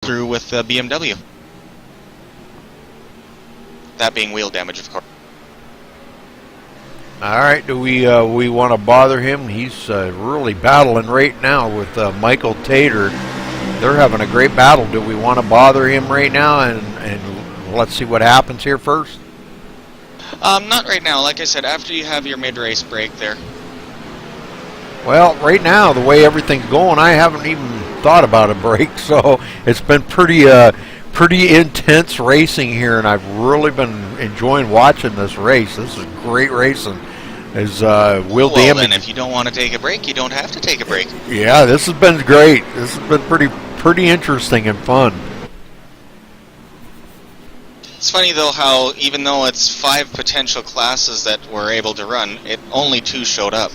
through with the BMW. That being wheel damage, of course. All right, do we want to bother him? He's really battling right now with Michael Tater. They're having a great battle. Do we want to bother him right now and let's see what happens here first? Not right now. Like I said, after you have your mid-race break there. Well, right now, the way everything's going, I haven't even thought about a break, so it's been pretty intense racing here, and I've really been enjoying watching this race. This is great racing. As wheel damage. Then if you don't want to take a break, you don't have to take a break. Yeah, this has been great. This has been pretty interesting and fun. It's funny though how even though it's 5 potential classes that were able to run, only 2 showed up.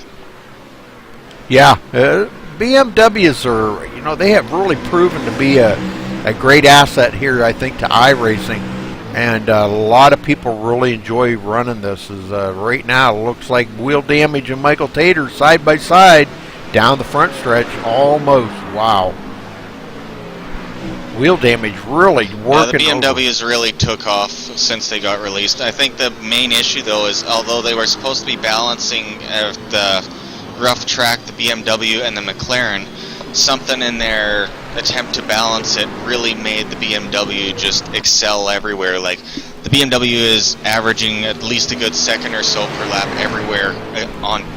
Yeah, BMWs are, they have really proven to be a great asset here, I think, to iRacing. And a lot of people really enjoy running this. Right now, it looks like Wheel Damage and Michael Tater side by side down the front stretch almost. Wow. Wheel Damage really working. The BMWs really took off since they got released. I think the main issue, though, is although they were supposed to be balancing the rough track, the BMW and the McLaren, something in their attempt to balance it really made the BMW just excel everywhere. Like, the BMW is averaging at least a good second or so per lap everywhere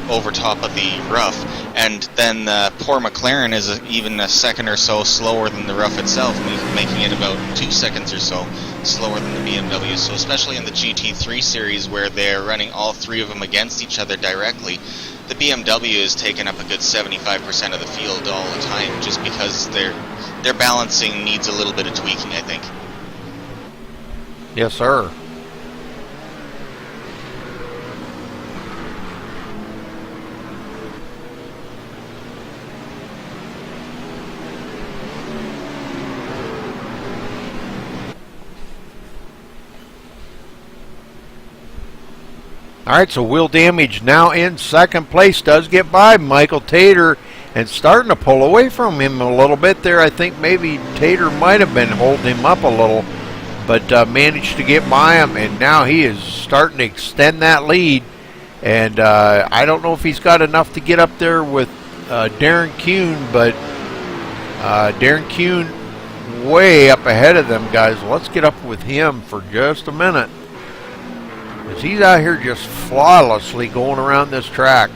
over top of the rough, and then the poor McLaren is even a second or so slower than the rough itself, making it about 2 seconds or so slower than the BMW. So especially in the GT3 series where they're running all 3 of them against each other directly, the BMW is taking up a good 75% of the field all the time, just because their balancing needs a little bit of tweaking, I think. Yes, sir. All right, so Wheel Damage now in second place, does get by Michael Tater and starting to pull away from him a little bit there. I think maybe Tater might have been holding him up a little, but managed to get by him, and now he is starting to extend that lead. And I don't know if he's got enough to get up there with Darren Kuhn, but Darren Kuhn way up ahead of them guys. Let's get up with him for just a minute, because he's out here just flawlessly going around this track.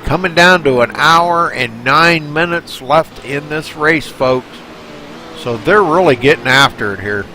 Coming down to an hour and 9 minutes left in this race, folks. So they're really getting after it here.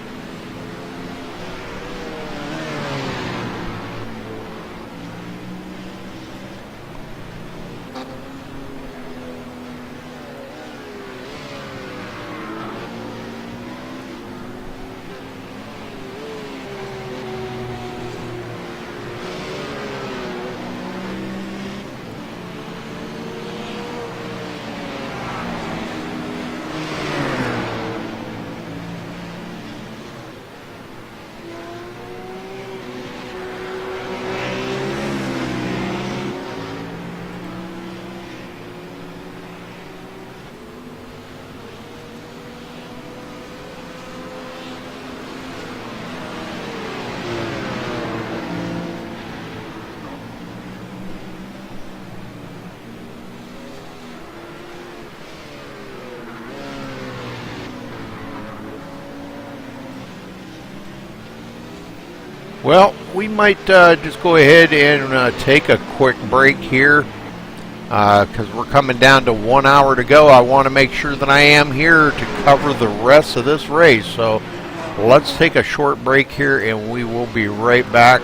Well, we might just go ahead and take a quick break here, because we're coming down to 1 hour to go. I want to make sure that I am here to cover the rest of this race. So let's take a short break here, and we will be right back.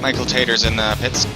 Michael Tater's in the pits.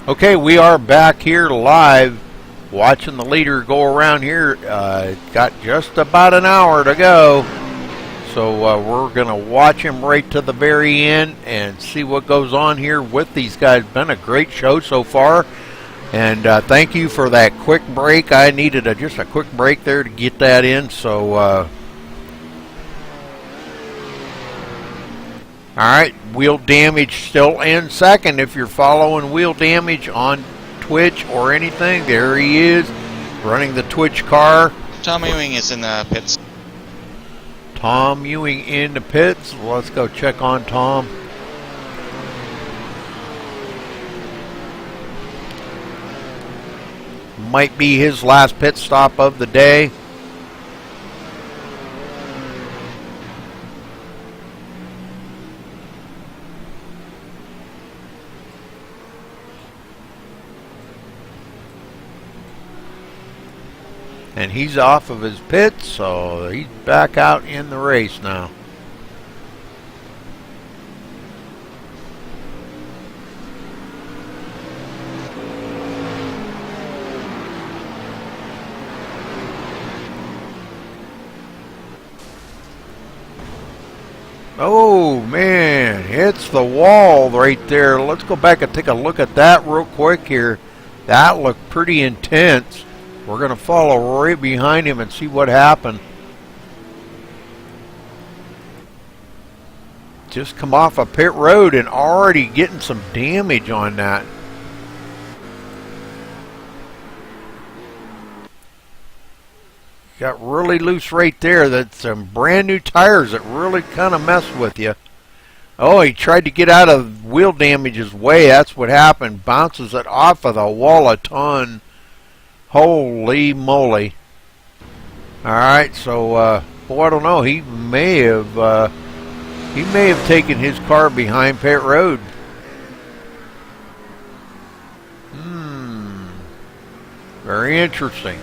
Okay, we are back here live watching the leader go around here. Got just about an hour to go. So we're going to watch him right to the very end and see what goes on here with these guys. Been a great show so far. And thank you for that quick break. I needed just a quick break there to get that in. So, all right, Wheel Damage still in second. If you're following Wheel Damage on Twitch or anything, there he is running the Twitch car. Tom Ewing is in the pits. Tom Ewing in the pits. Let's go check on Tom. Might be his last pit stop of the day. And he's off of his pit, so he's back out in the race now. Oh man, hits the wall right there. Let's go back and take a look at that real quick here. That looked pretty intense. We're going to follow right behind him and see what happened. Just come off a pit road and already getting some damage on that. Got really loose right there. That's some brand new tires that really kind of mess with you. Oh, he tried to get out of Wheel Damage's way. That's what happened. Bounces it off of the wall a ton. Holy moly. Alright, so boy, I don't know. He may have taken his car behind pit road. Very interesting.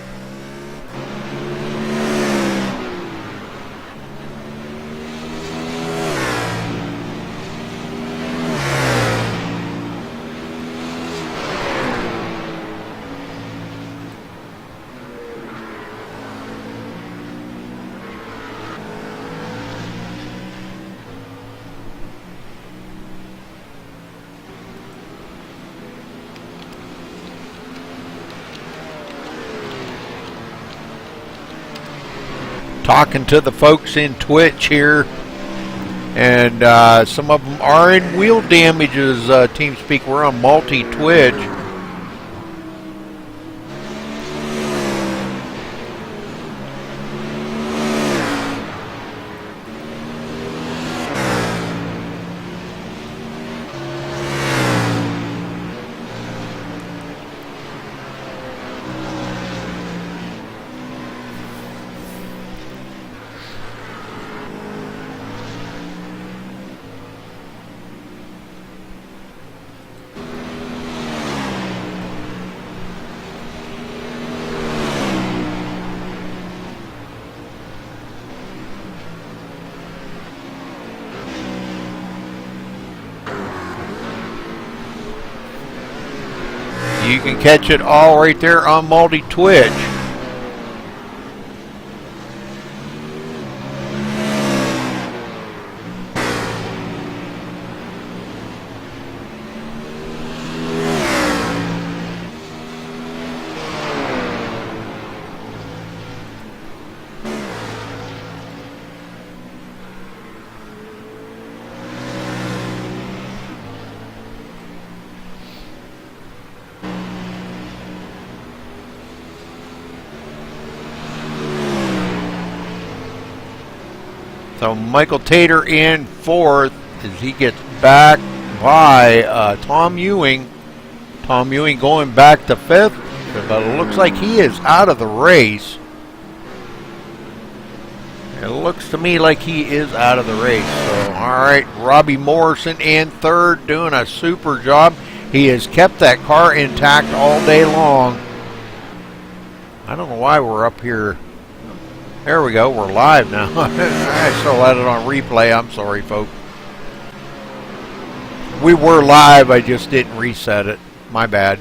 Talking to the folks in Twitch here, and some of them are in Wheel Damage's TeamSpeak. We're on multi-Twitch. You can catch it all right there on multi-Twitch. So Michael Tater in fourth as he gets back by Tom Ewing. Tom Ewing going back to fifth, but it looks like he is out of the race. It looks to me like he is out of the race. So, all right, Robbie Morrison in third, doing a super job. He has kept that car intact all day long. I don't know why we're up here. There we go, we're live now. I still had it on replay. I'm sorry, folks. We were live, I just didn't reset it. My bad.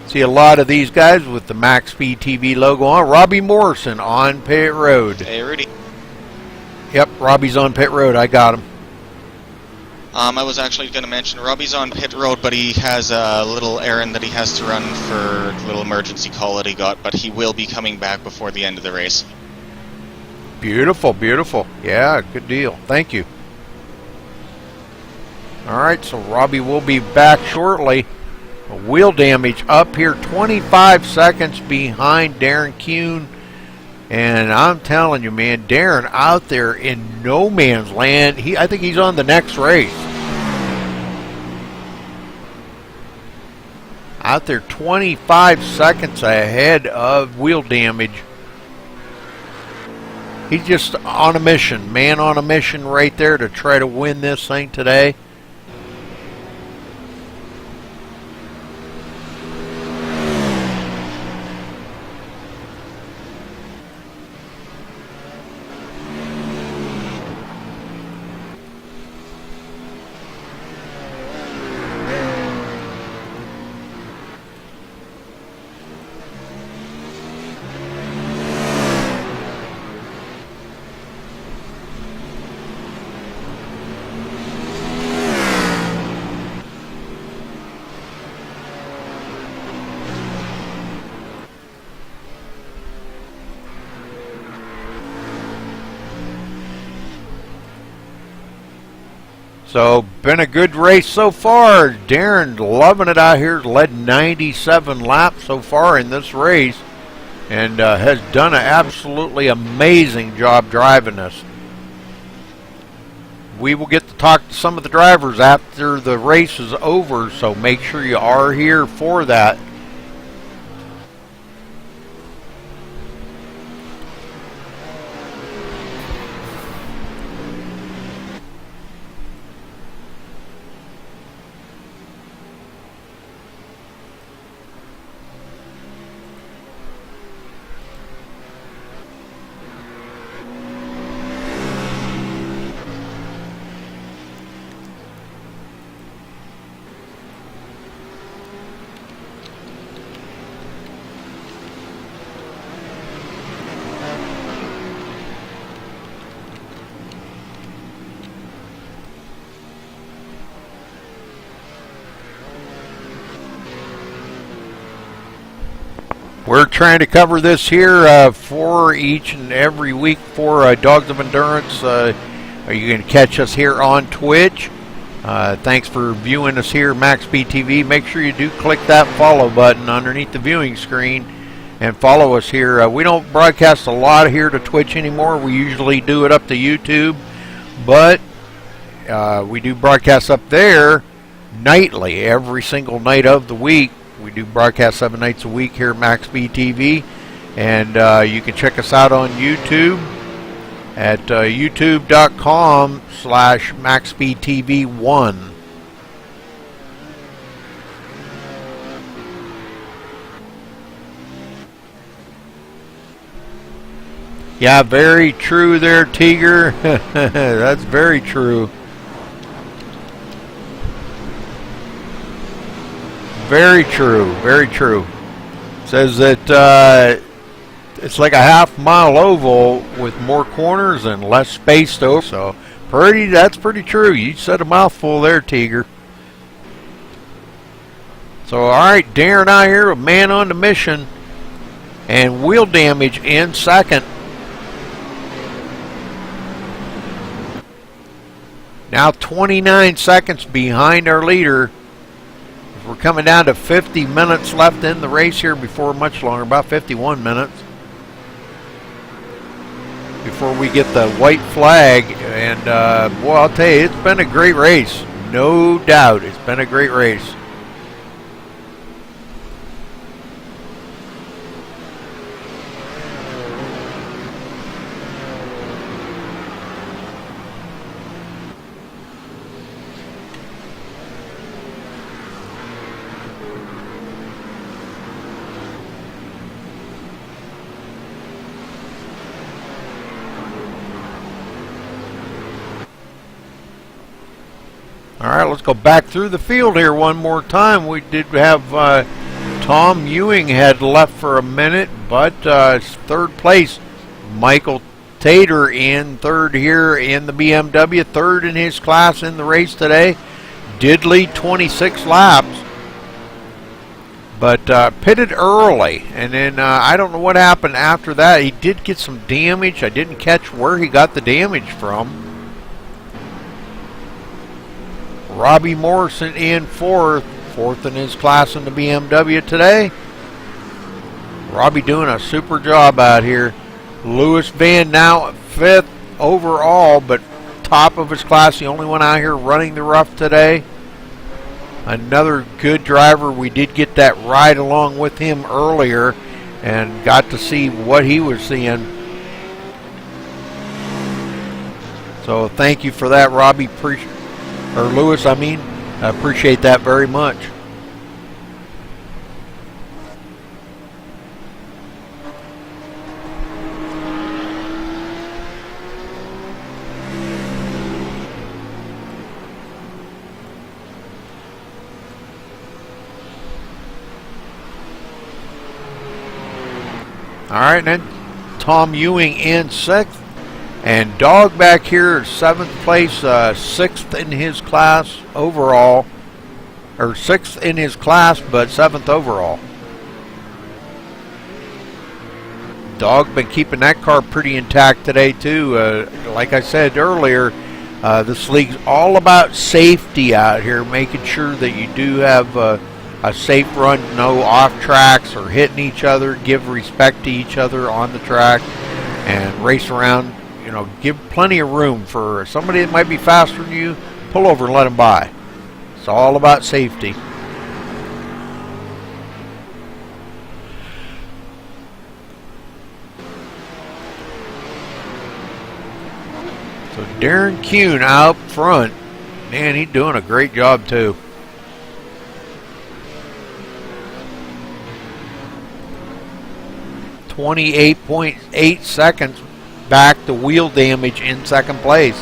See a lot of these guys with the MaxSpeedTV logo on. Robbie Morrison on pit road. Hey, Rudy. Yep, Robbie's on pit road. I got him. I was actually going to mention Robbie's on pit road, but he has a little errand that he has to run for a little emergency call that he got, but he will be coming back before the end of the race. Beautiful, beautiful. Yeah, good deal. Thank you. All right, so Robbie will be back shortly. Wheel damage up here, 25 seconds behind Darren Kuhn. And I'm telling you, man, Darren out there in no man's land. I think he's on the next race. Out there 25 seconds ahead of wheel damage. He's just on a mission, man on a mission right there to try to win this thing today. So, been a good race so far. Darren loving it out here. Led 97 laps so far in this race. And has done an absolutely amazing job driving this. We will get to talk to some of the drivers after the race is over. So, make sure you are here for that. We're trying to cover this here for each and every week for Dogs of Endurance. You can catch us here on Twitch. Thanks for viewing us here, MaxSpeedTV. Make sure you do click that follow button underneath the viewing screen and follow us here. We don't broadcast a lot here to Twitch anymore. We usually do it up to YouTube, but we do broadcast up there nightly, every single night of the week. We do broadcast 7 nights a week here at MaxSpeedTV, and you can check us out on YouTube at youtube.com/MaxSpeedTV1. Yeah, very true there, Tiger. That's very true. Very true, very true. Says that it's like a half-mile oval with more corners and less spaced over. So, that's pretty true. You said a mouthful there, Tiger. So, all right, Darren out here, a man on the mission, and wheel damage in second. Now 29 seconds behind our leader. We're coming down to 50 minutes left in the race here before much longer, about 51 minutes. Before we get the white flag. And, boy, I'll tell you, it's been a great race. No doubt, it's been a great race. All right, let's go back through the field here one more time. We did have Tom Ewing had left for a minute, but third place, Michael Tater in third here in the BMW, third in his class in the race today. Did lead 26 laps, but pitted early, and then I don't know what happened after that. He did get some damage. I didn't catch where he got the damage from. Robbie Morrison in fourth in his class in the BMW today. Robbie doing a super job out here. Lewis Van now fifth overall, but top of his class, the only one out here running the rough today. Another good driver. We did get that ride along with him earlier and got to see what he was seeing. So thank you for that, Robbie, or Lewis, I mean. I appreciate that very much. All right, and then Tom Ewing in sixth, and Dog back here seventh place, sixth in his class overall, or sixth in his class, but seventh overall. Dog been keeping that car pretty intact today too. Like I said earlier, this league's all about safety out here, making sure that you do have a safe run, no off tracks or hitting each other, give respect to each other on the track, and race around. You know, give plenty of room for somebody that might be faster than you. Pull over and let them by. It's all about safety. So Darren Kuhn out front. Man, he's doing a great job too. 28.8 seconds back to wheel damage in second place.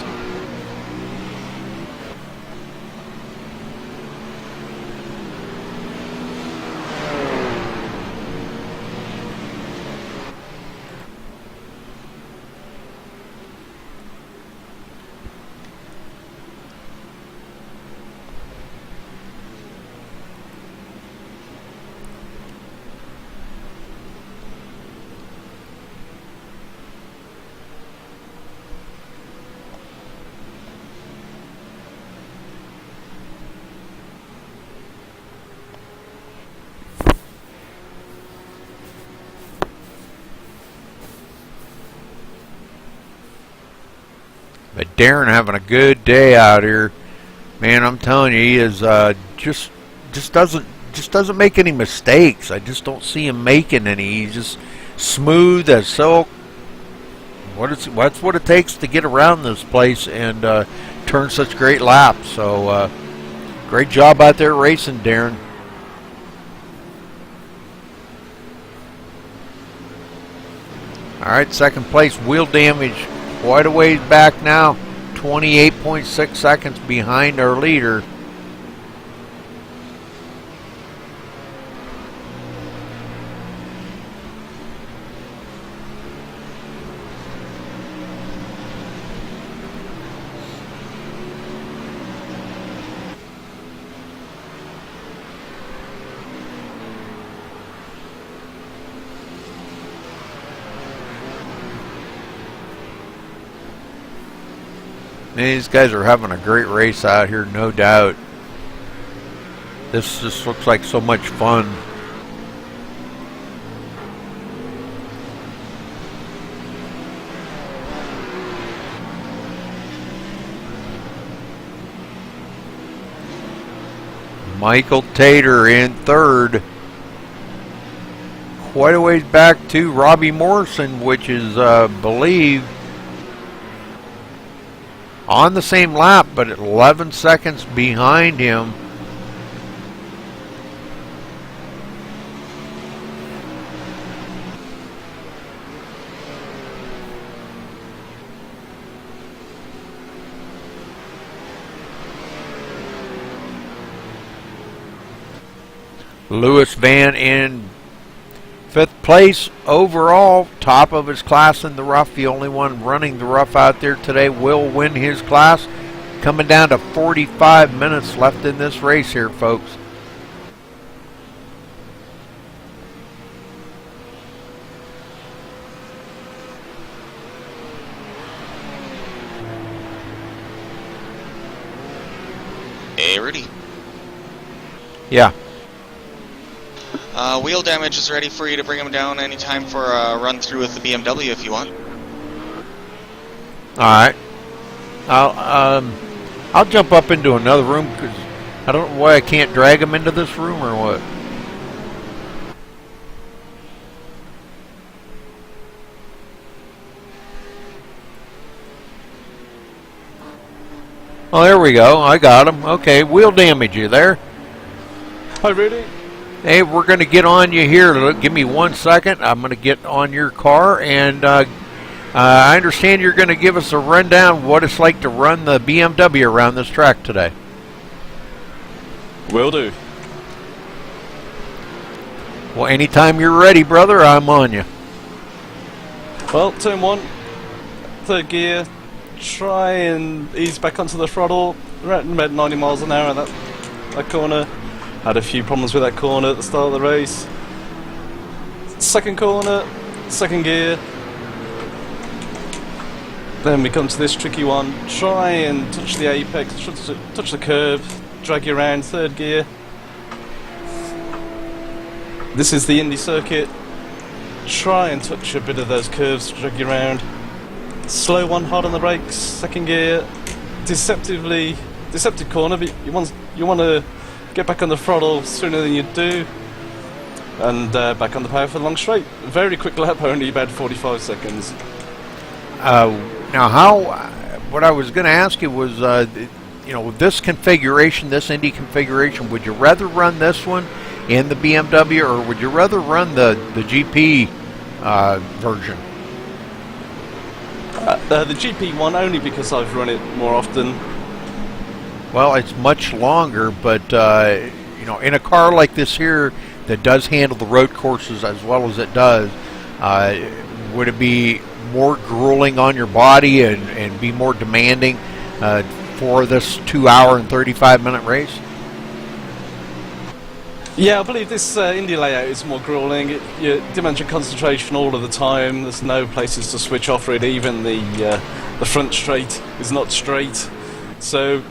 But Darren having a good day out here, man. I'm telling you, he is just doesn't make any mistakes. I just don't see him making any. He's just smooth as silk. That's what it takes to get around this place and turn such great laps. So great job out there racing, Darren. All right, second place, wheel damage. Quite a ways back now, 28.6 seconds behind our leader. These guys are having a great race out here, no doubt. This just looks like so much fun. Michael Tater in third. Quite a ways back to Robbie Morrison, which is, believe, on the same lap, but 11 seconds behind him. Lewis Van in 5th place overall, top of his class in the rough. The only one running the rough out there today will win his class. Coming down to 45 minutes left in this race here, folks. Hey, Rudy. Yeah. Wheel damage is ready for you to bring him down anytime for a run through with the BMW if you want. All right. I'll jump up into another room because I don't know why I can't drag him into this room or what. Oh, there we go. I got him. Okay, wheel damage, you there? Hi, Rudy. Hey, we're going to get on you here. Look, give me 1 second. I'm going to get on your car, and I understand you're going to give us a rundown what it's like to run the BMW around this track today. Will do. Well, anytime you're ready, brother, I'm on you. Well, turn 1, 3rd gear. Try and ease back onto the throttle. We're at about 90 miles an hour at that corner. Had a few problems with that corner at the start of the race. 2nd corner, 2nd gear. Then we come to this tricky one. Try and touch the apex, touch the curve, drag you around, 3rd gear. This is the Indy circuit. Try and touch a bit of those curves, drag you around. Slow one, hard on the brakes, 2nd gear. Deceptive corner, but you want to get back on the throttle sooner than you do. And back on the power for the long straight. Very quick lap, only about 45 seconds. Now, what I was going to ask you was, this configuration, this Indy configuration, would you rather run this one in the BMW, or would you rather run the GP version? The GP one only because I've run it more often. Well, it's much longer, but in a car like this here that does handle the road courses as well as it does, would it be more grueling on your body and be more demanding for this 2 hour and 35-minute race? Yeah, I believe this Indy layout is more grueling. You demand your concentration all of the time. There's no places to switch off really. Even the front straight is not straight, so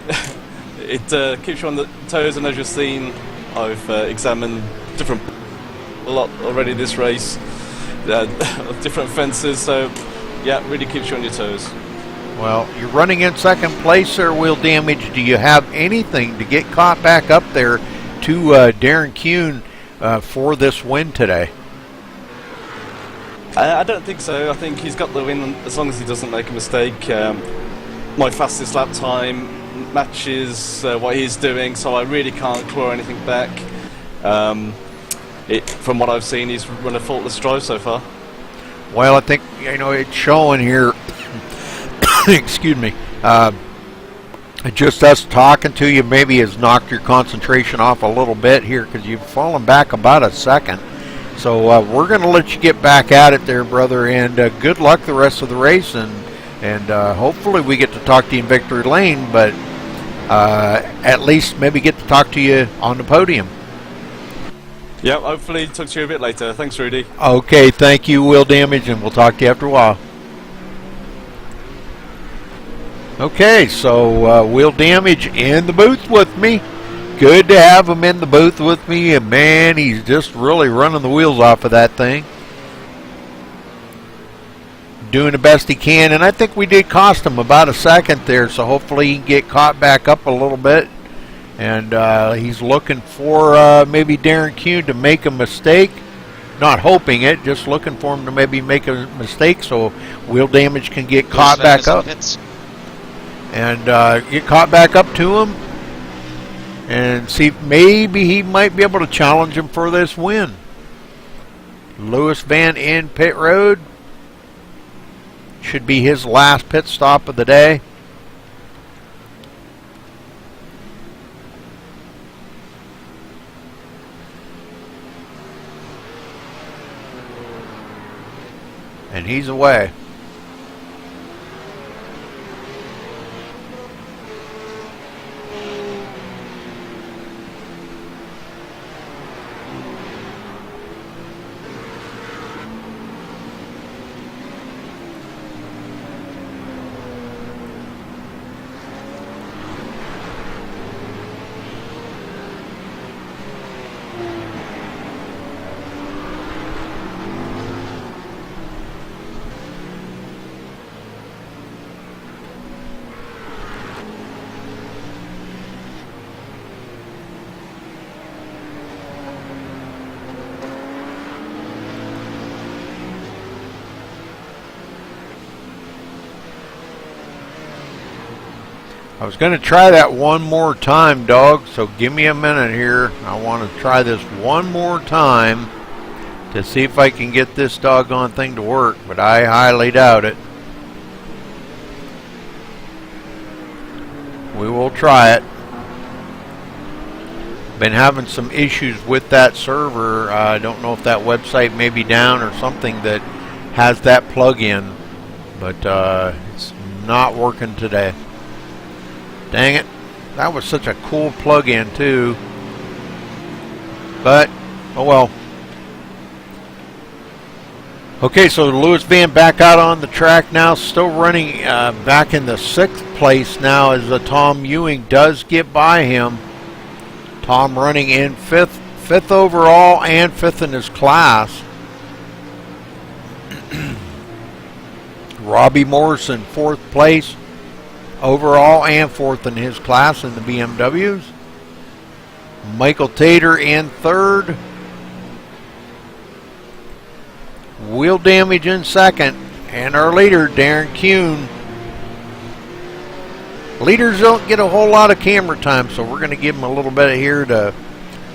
it keeps you on the toes. And as you've seen, I've examined a lot already this race, different fences. So yeah, it really keeps you on your toes. Well, you're running in 2nd place there, wheel damage. Do you have anything to get caught back up there to Darren Kuhn for this win today? I don't think so. I think he's got the win as long as he doesn't make a mistake. My fastest lap time matches what he's doing, so I really can't claw anything back. From what I've seen, he's run a faultless drive so far. Well, I think it's showing here. Excuse me. Just us talking to you maybe has knocked your concentration off a little bit here because you've fallen back about a second. So we're going to let you get back at it there, brother, and good luck the rest of the race, and hopefully we get to talk to you in victory lane, but at least maybe get to talk to you on the podium. Yeah, hopefully talk to you a bit later. Thanks, Rudy. Okay, thank you, Wheel Damage, and we'll talk to you after a while. Okay, so Wheel Damage in the booth with me. Good to have him in the booth with me, and man, he's just really running the wheels off of that thing. Doing the best he can, and I think we did cost him about a second there, so hopefully he can get caught back up a little bit. And he's looking for maybe Darren Kuhn to make a mistake. Not hoping it, just looking for him to maybe make a mistake so Wheel Damage can get caught back up. And get caught back up to him and see if maybe he might be able to challenge him for this win. Lewis Van in pit road. Should be his last pit stop of the day. And he's away. I was going to try that one more time, dog, so give me a minute here. I want to try this one more time to see if I can get this doggone thing to work, but I highly doubt it. We will try it. Been having some issues with that server. I don't know if that website may be down or something that has that plug-in, but it's not working today. Dang it. That was such a cool plug-in too. But, oh well. Okay, so the Lewis van back out on the track now. Still running back in the 6th place now as Tom Ewing does get by him. Tom running in 5th overall and 5th in his class. Robbie Morrison 4th place overall and 4th in his class in the BMWs. Michael Tater in 3rd. Wheel Damage in 2nd. And our leader, Darren Kuhn. Leaders don't get a whole lot of camera time, so we're going to give him a little bit here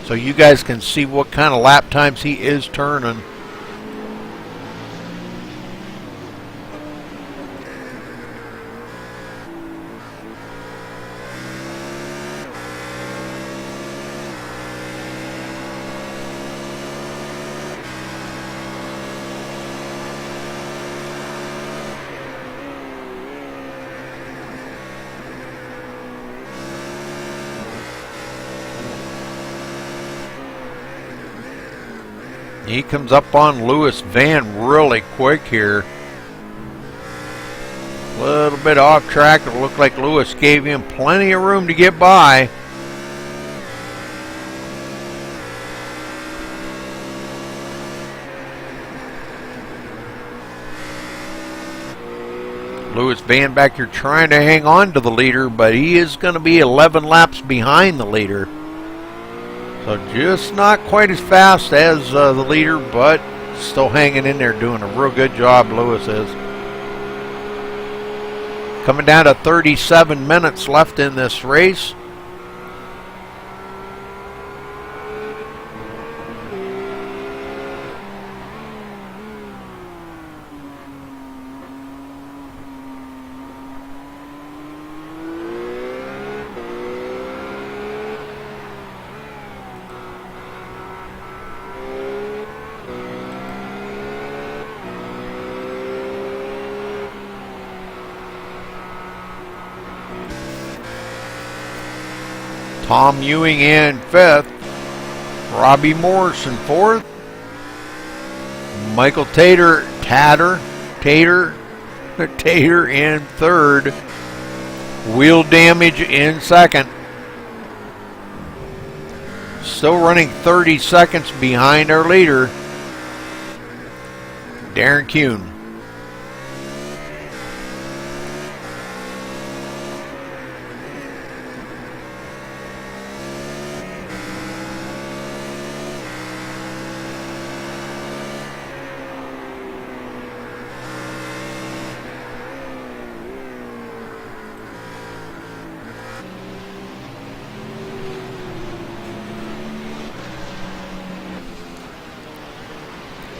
so you guys can see what kind of lap times he is turning. He comes up on Lewis Van really quick here. A little bit off track. It looked like Lewis gave him plenty of room to get by. Lewis Van back here trying to hang on to the leader, but he is going to be 11 laps behind the leader. So just not quite as fast as the leader, but still hanging in there, doing a real good job, Lewis is. Coming down to 37 minutes left in this race. Tom Ewing in 5th. Robbie Morrison 4th. Michael Tater in 3rd. Wheel Damage in 2nd. Still running 30 seconds behind our leader, Darren Kuhn.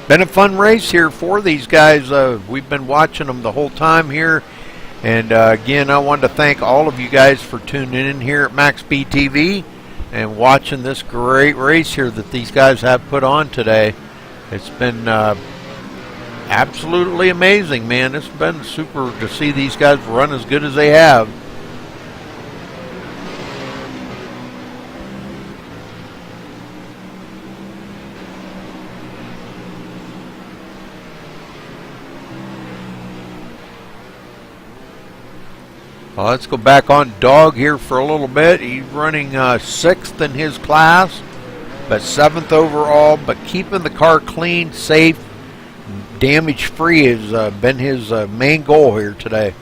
Been a fun race here for these guys. We've been watching them the whole time here. And again, I wanted to thank all of you guys for tuning in here at MaxSpeedTV and watching this great race here that these guys have put on today. It's been absolutely amazing, man. It's been super to see these guys run as good as they have. Well, let's go back on Dog here for a little bit. He's running 6th in his class, but 7th overall, but keeping the car clean, safe, damage-free has been his main goal here today.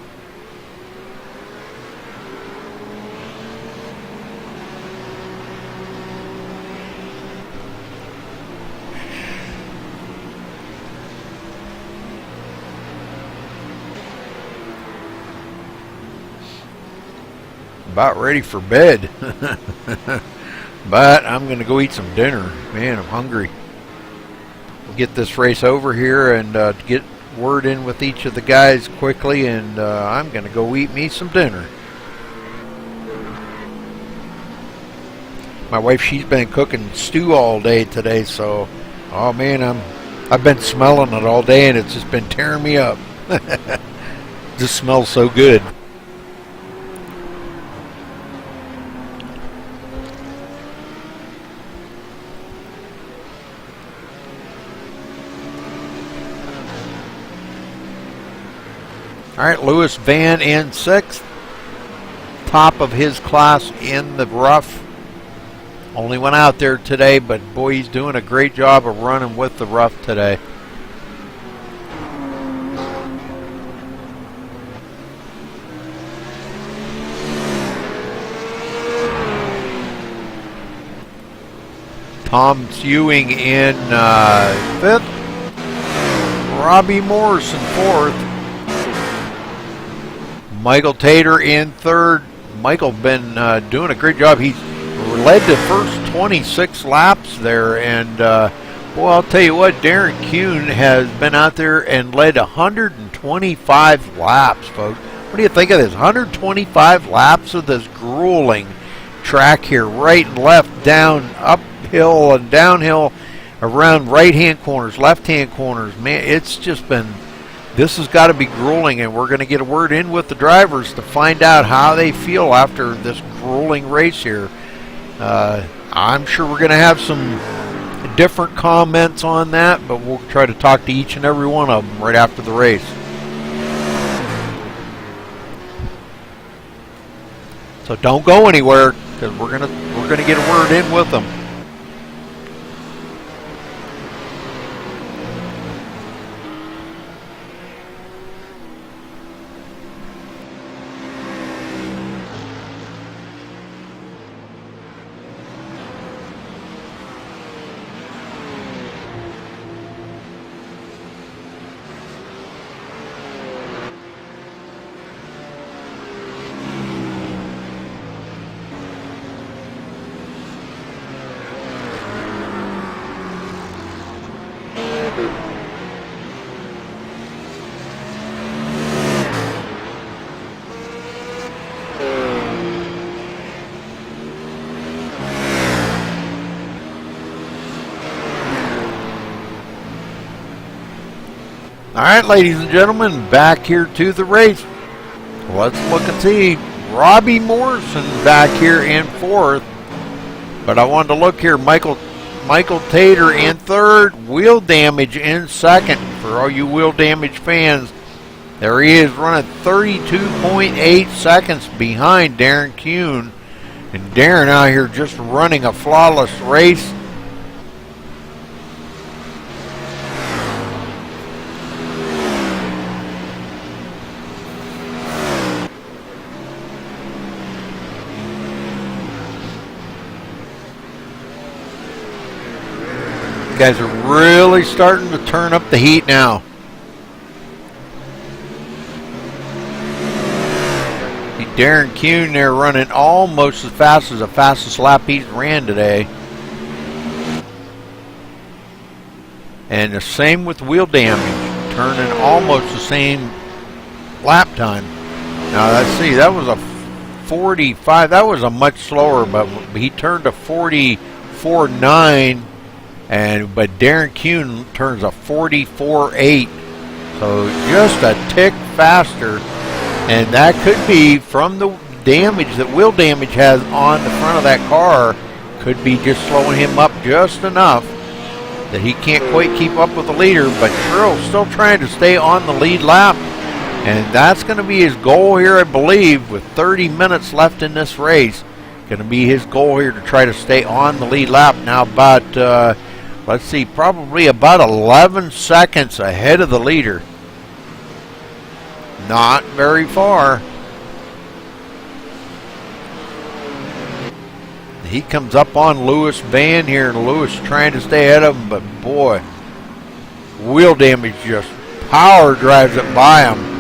About ready for bed. But I'm going to go eat some dinner. Man, I'm hungry. We'll get this race over here and get word in with each of the guys quickly, and I'm going to go eat me some dinner. My wife, she's been cooking stew all day today, so oh man, I've been smelling it all day, and it's just been tearing me up. Just smells so good. All right, Lewis Van in 6th, top of his class in the rough. Only went out there today, but boy, he's doing a great job of running with the rough today. Tom Ewing in 5th, Robbie Morris in 4th. Michael Tater in 3rd. Michael been doing a great job. He's led the first 26 laps there, and well, I'll tell you what, Darren Kuhn has been out there and led 125 laps, folks. What do you think of this? 125 laps of this grueling track here, right and left, down, uphill and downhill, around right-hand corners, left-hand corners. Man, it's just been... This has got to be grueling, and we're going to get a word in with the drivers to find out how they feel after this grueling race here. I'm sure we're going to have some different comments on that, but we'll try to talk to each and every one of them right after the race. So don't go anywhere, because we're gonna get a word in with them. All right, ladies and gentlemen, back here to the race. Let's look and see. Robbie Morrison back here in 4th. But I wanted to look here. Michael Tater in 3rd. Wheel Damage in 2nd. For all you wheel damage fans, there he is, running 32.8 seconds behind Darren Kuhn. And Darren out here just running a flawless race. Guys are really starting to turn up the heat now. See Darren Kuhn there running almost as fast as the fastest lap he's ran today. And the same with wheel damage, turning almost the same lap time. Now let's see, that was a 45, that was a much slower, but he turned a 44.9. But Darren Kuhn turns a 44.8 So just a tick faster, and that could be from the damage that wheel damage has on the front of that car. Could be just slowing him up just enough that he can't quite keep up with the leader, but Sherrill's still trying to stay on the lead lap, and that's going to be his goal here, I believe, with 30 minutes left in this race. Going to be his goal here to try to stay on the lead lap. Now about, let's see, probably about 11 seconds ahead of the leader. Not very far. He comes up on Lewis Van here, and Lewis trying to stay ahead of him, but boy, wheel damage just power drives it by him.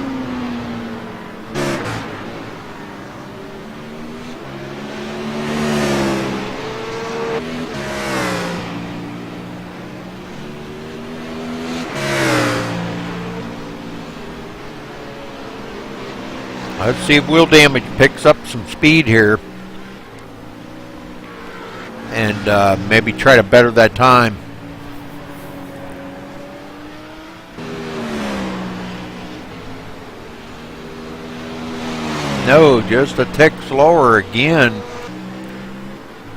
Let's see if wheel damage picks up some speed here and maybe try to better that time. No, just a tick slower again.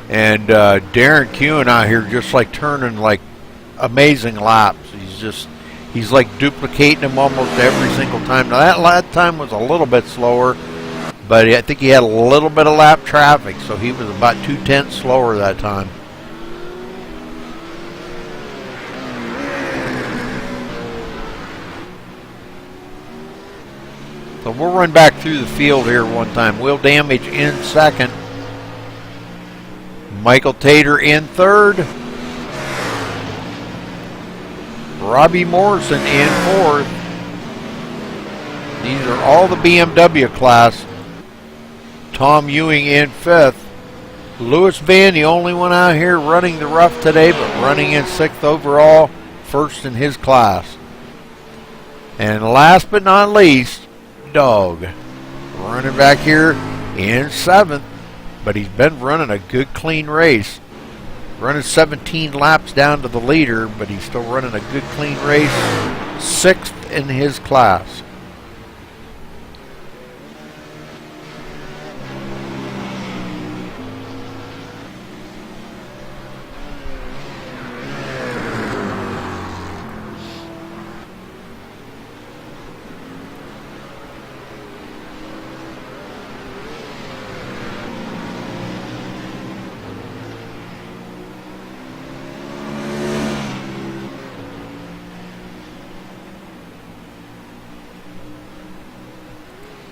And Darren Kuhn out here just like turning like amazing laps. He's like duplicating them almost every single time. Now that last time was a little bit slower, but I think he had a little bit of lap traffic, so he was about 2/10 slower that time. So we'll run back through the field here one time. Wheel damage in second. Michael Tater in third. Robbie Morrison in fourth. These are all the BMW class. Tom Ewing in fifth. Lewis Van, the only one out here running the rough today, but running in sixth overall, first in his class. And last but not least, Dog, running back here in seventh, but he's been running a good clean race. Running 17 laps down to the leader, but he's still running a good clean race. Sixth in his class.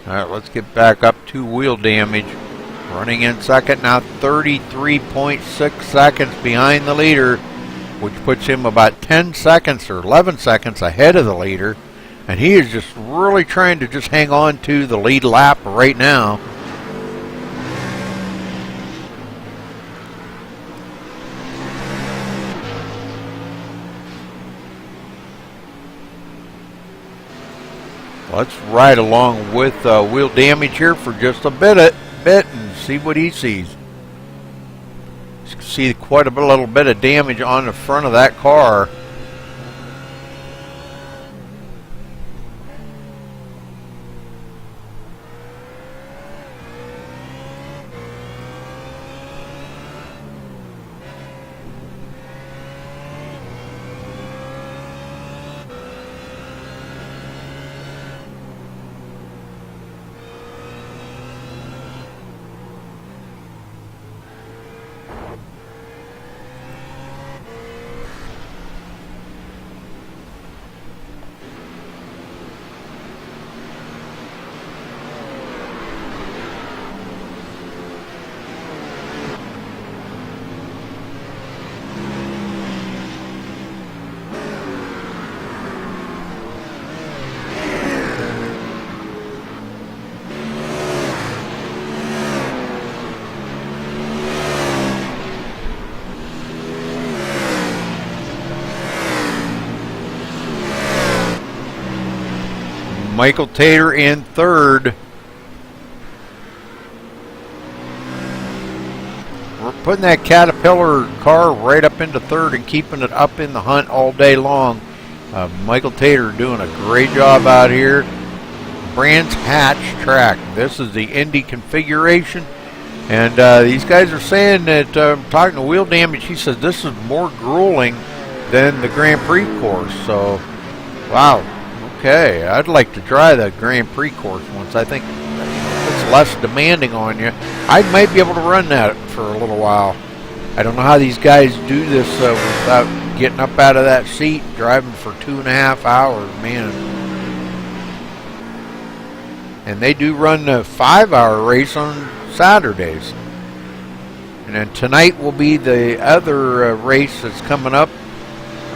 All right, let's get back up to wheel damage. Running in second now, 33.6 seconds behind the leader, which puts him about 10 seconds or 11 seconds ahead of the leader. And he is just really trying to just hang on to the lead lap right now. Let's ride along with wheel damage here for just a bit and see what he sees. You can see quite a little bit of damage on the front of that car. Michael Tater in third. We're putting that Caterpillar car right up into third and keeping it up in the hunt all day long. Michael Tater doing a great job out here. Brands Hatch track. This is the Indy configuration. And these guys are saying that, talking to Wheel Damage, he says this is more grueling than the Grand Prix course. So, wow. Okay, I'd like to try the Grand Prix course once. I think it's less demanding on you. I might be able to run that for a little while. I don't know how these guys do this without getting up out of that seat, driving for 2.5 hours, man. And they do run the 5-hour race on Saturdays. And then tonight will be the other race that's coming up.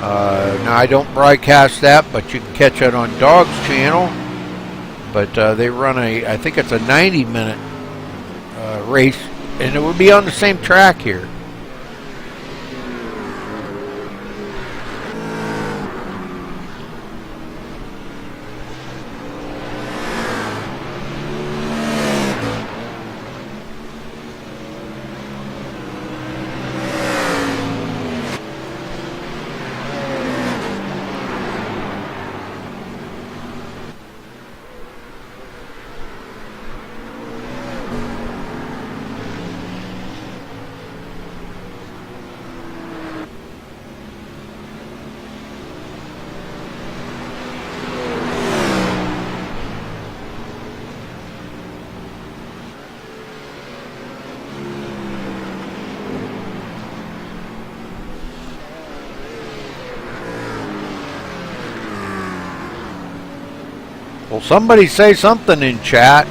Now I don't broadcast that, but you can catch it on Dog's channel. But they run I think it's a 90-minute race, and it will be on the same track here. Well, somebody say something in chat.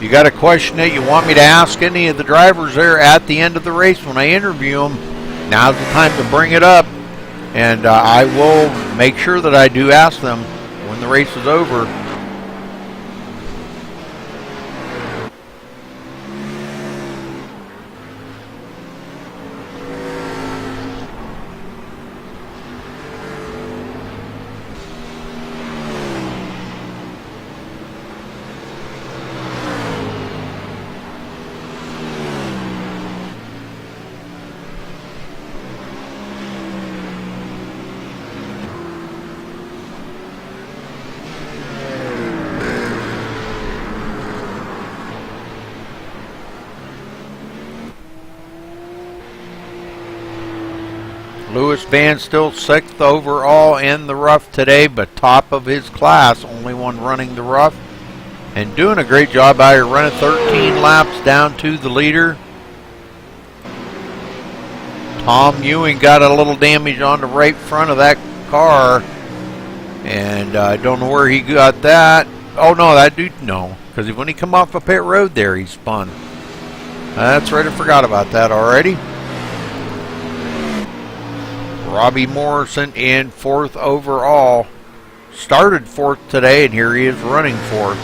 You got a question that you want me to ask any of the drivers there at the end of the race when I interview them, now's the time to bring it up. And I will make sure that I do ask them when the race is over. Lewis Van still 6th overall in the rough today, but top of his class, only one running the rough. And doing a great job out here, running 13 laps down to the leader. Tom Ewing got a little damage on the right front of that car. And I don't know where he got that. Oh no, that dude, no. Because when he come off a pit road there, he spun. That's right, I forgot about that already. Robbie Morrison in 4th overall. Started 4th today, and here he is running 4th.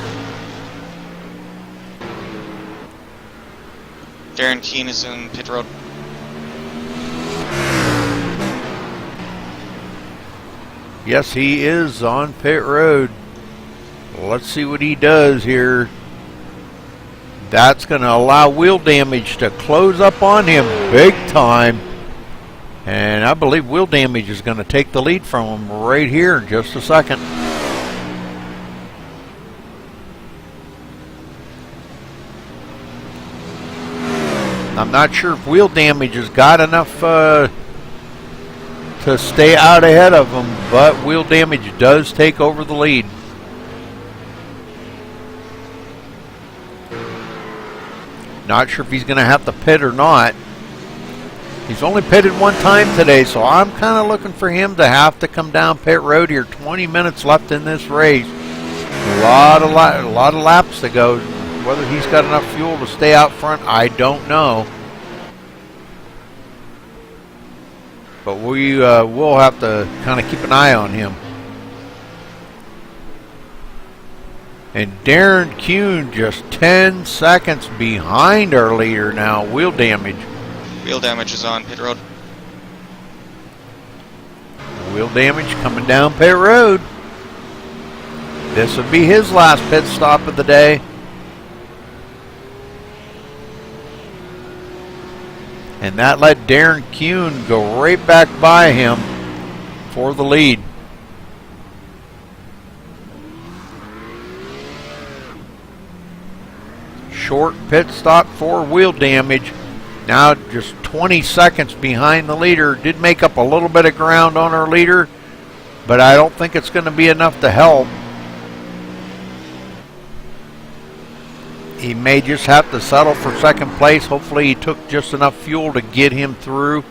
Darren Keane is in pit road. Yes, he is on pit road. Let's see what he does here. That's going to allow Wheel Damage to close up on him big time. And I believe Wheel Damage is going to take the lead from him right here in just a second. I'm not sure if Wheel Damage has got enough to stay out ahead of him, but Wheel Damage does take over the lead. Not sure if he's going to have to pit or not. He's only pitted one time today, so I'm kind of looking for him to have to come down pit road here. 20 minutes left in this race. A lot of laps to go. Whether he's got enough fuel to stay out front, I don't know. But we will have to kind of keep an eye on him. And Darren Kuhn just 10 seconds behind our leader now. Wheel Damage. Wheel Damage is on pit road. Wheel Damage coming down pit road. This would be his last pit stop of the day. And that let Darren Kuhn go right back by him. for the lead. Short pit stop for wheel damage. Now just 20 seconds behind the leader. Did make up a little bit of ground on our leader, but I don't think it's going to be enough to help. He may just have to settle for second place. Hopefully he took just enough fuel to get him through.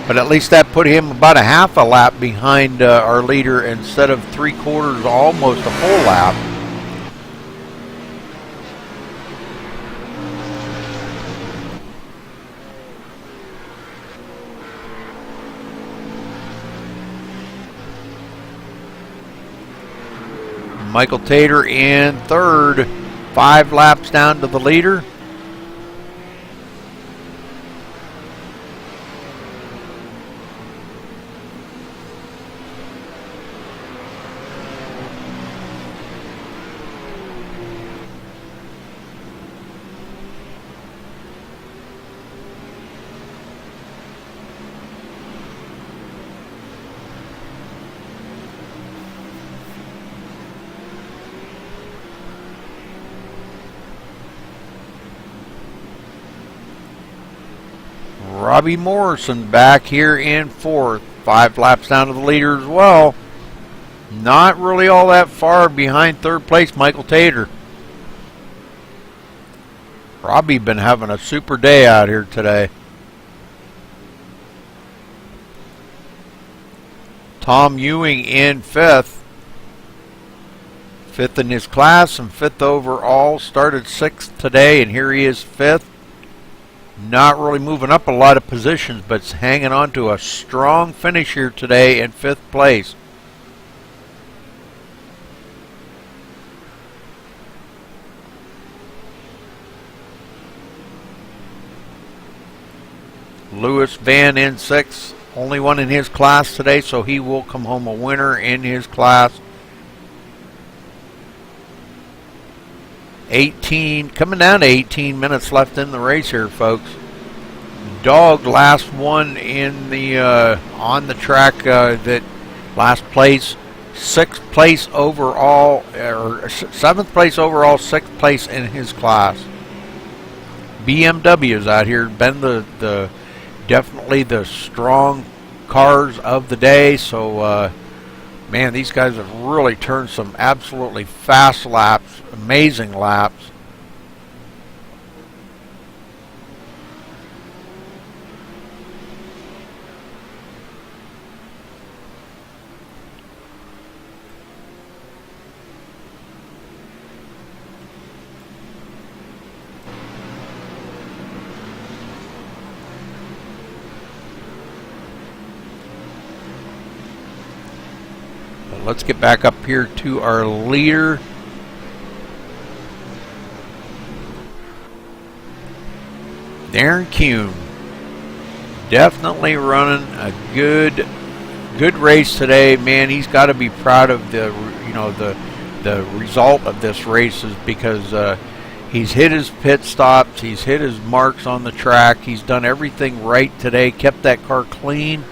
But at least that put him about a half a lap behind our leader instead of 3/4, almost a full lap. Michael Tater in third, 5 laps down to the leader. Robbie Morrison back here in fourth, 5 laps down to the leader as well. Not really all that far behind third place Michael Tater. Robbie been having a super day out here today. Tom Ewing in fifth. Fifth in his class and 5th overall. Started 6th today and here he is 5th. Not really moving up a lot of positions, but hanging on to a strong finish here today in 5th place. Lewis Van in 6th, only one in his class today, so he will come home a winner in his class. 18, coming down to 18 minutes left in the race here, folks. Dog last one in the on the track, that last place, 6th place overall, or 7th place overall, 6th place in his class. BMWs out here been the definitely the strong cars of the day. So man, these guys have really turned some absolutely fast laps, amazing laps. Let's get back up here to our leader. Darren Kuhn. Definitely running a good race today. Man, he's got to be proud of the result of this race, is because he's hit his pit stops, he's hit his marks on the track, he's done everything right today, kept that car clean.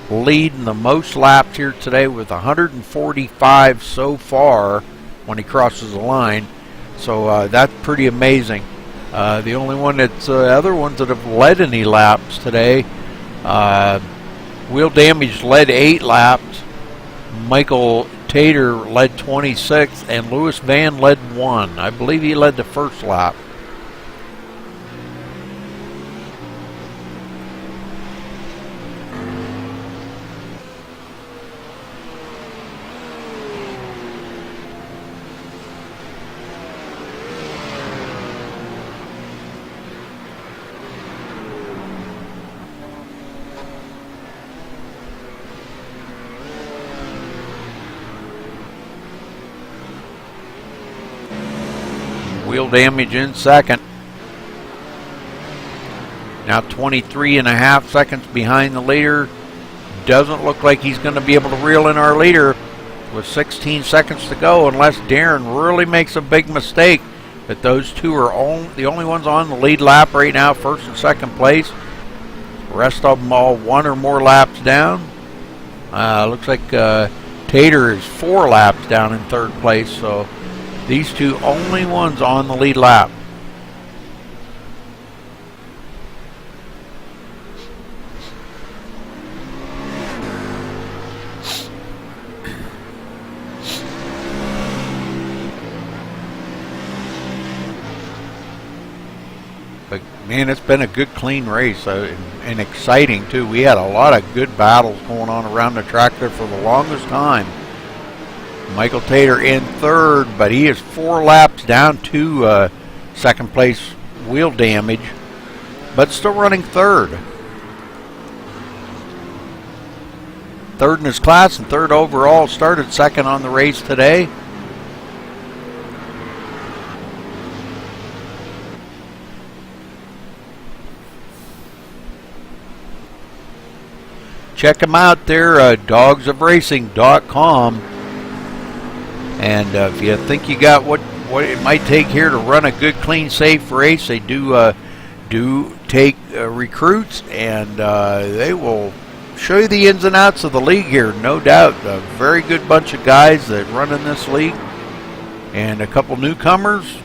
Leading the most laps here today with 145 so far when he crosses the line. So that's pretty amazing. The only one that's other ones that have led any laps today, Wheel Damage led 8 laps, Michael Tater led 26, and Lewis Van led 1. I believe he led the first lap. Wheel Damage in second. Now 23.5 seconds behind the leader. Doesn't look like he's going to be able to reel in our leader with 16 seconds to go unless Darren really makes a big mistake. But those two are the only ones on the lead lap right now, first and second place. Rest of them all 1 or more laps down. Looks like Tater is 4 laps down in 3rd place, so these two only ones on the lead lap. But man, it's been a good, clean race, and exciting too. We had a lot of good battles going on around the track there for the longest time. Michael Tater in 3rd, but he is 4 laps down to 2nd place wheel damage, but still running 3rd. 3rd in his class and 3rd overall. Started 2nd on the race today. Check them out there, dogsofracing.com. And if you think you got what it might take here to run a good, clean, safe race, they do take recruits, and they will show you the ins and outs of the league here, no doubt. A very good bunch of guys that run in this league, and a couple newcomers.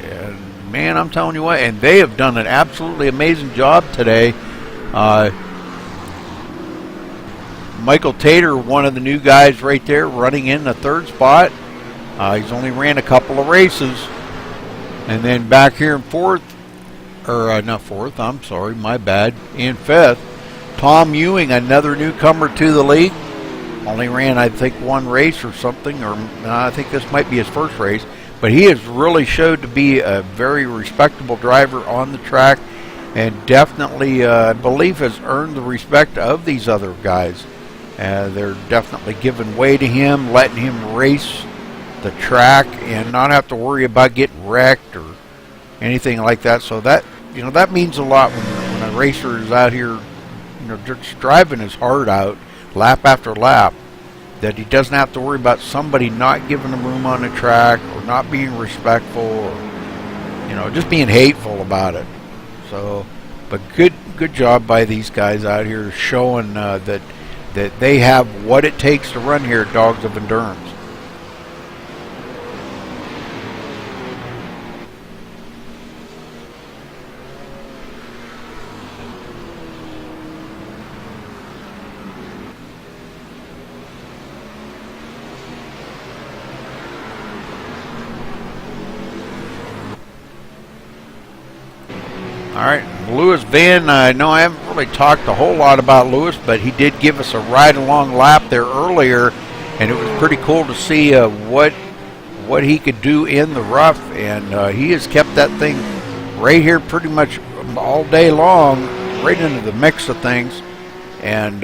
And man, I'm telling you what, and they have done an absolutely amazing job today. Michael Tater, one of the new guys right there, running in the 3rd spot. He's only ran a couple of races. And then back here in 4th, or not 4th, I'm sorry, my bad, in 5th, Tom Ewing, another newcomer to the league. Only ran, I think, 1 race or something, or I think this might be his 1st race. But he has really showed to be a very respectable driver on the track, and definitely, I believe, has earned the respect of these other guys. They're definitely giving way to him, letting him race the track and not have to worry about getting wrecked or anything like that. So that, that means a lot when a racer is out here, just driving his heart out lap after lap, that he doesn't have to worry about somebody not giving him room on the track or not being respectful or, just being hateful about it. So, but good job by these guys out here showing that they have what it takes to run here at Dogs of Endurance. All right, Lewis Van, I know I haven't really talked a whole lot about Lewis, but he did give us a ride-along lap there earlier, and it was pretty cool to see what he could do in the rough, and he has kept that thing right here pretty much all day long, right into the mix of things, and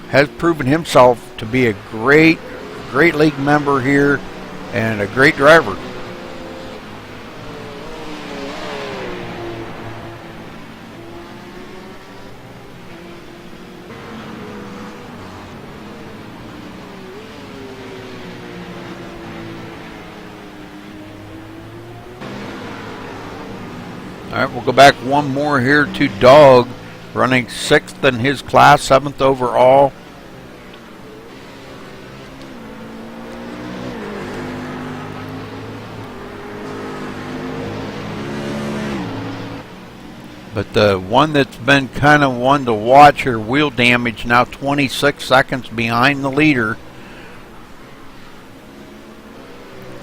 has proven himself to be a great league member here and a great driver. All right, we'll go back one more here to Dog, running 6th in his class, 7th overall. But the one that's been kind of one to watch here, wheel damage, now 26 seconds behind the leader.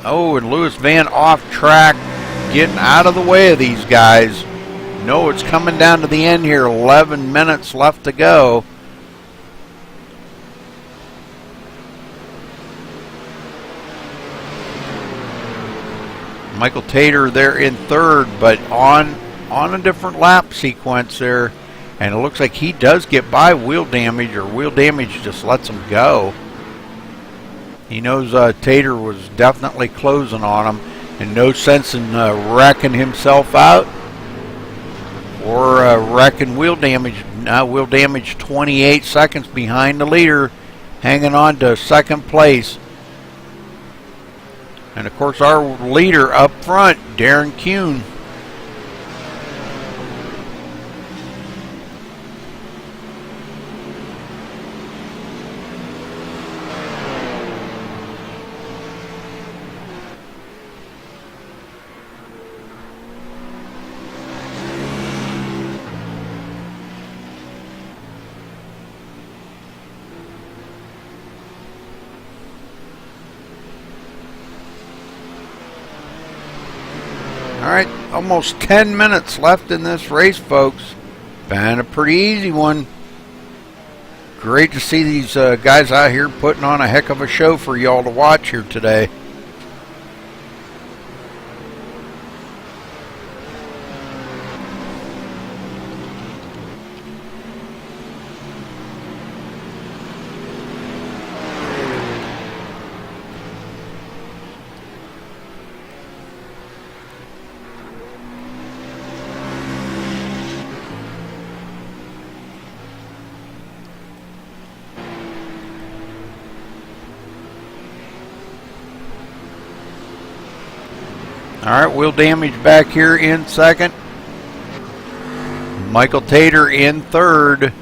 Oh, and Lewis Van off track, getting out of the way of these guys. No, it's coming down to the end here. 11 minutes left to go. Michael Tater there in 3rd, but on a different lap sequence there. And it looks like he does get by wheel damage, or wheel damage just lets him go. He knows Tater was definitely closing on him. And no sense in wrecking himself out or wrecking wheel damage. Now wheel damage 28 seconds behind the leader, hanging on to 2nd place. And of course our leader up front, Darren Kuhn. Alright, almost 10 minutes left in this race, folks. Been a pretty easy one. Great to see these guys out here putting on a heck of a show for y'all to watch here today. Alright, wheel damage back here in second. Michael Tater in third.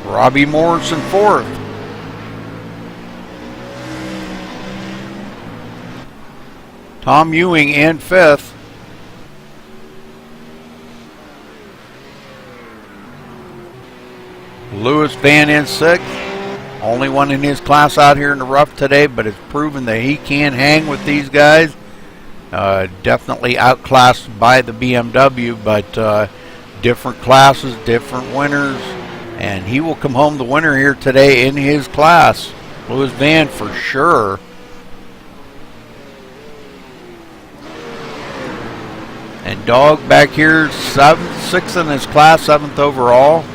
Robbie Morrison fourth. Tom Ewing in fifth. Lewis Van in sixth. Only one in his class out here in the rough today, but it's proven that he can hang with these guys. Definitely outclassed by the BMW, but different classes, different winners, and he will come home the winner here today in his class. Lewis Van for sure. And Dog back here, sixth in his class, seventh overall.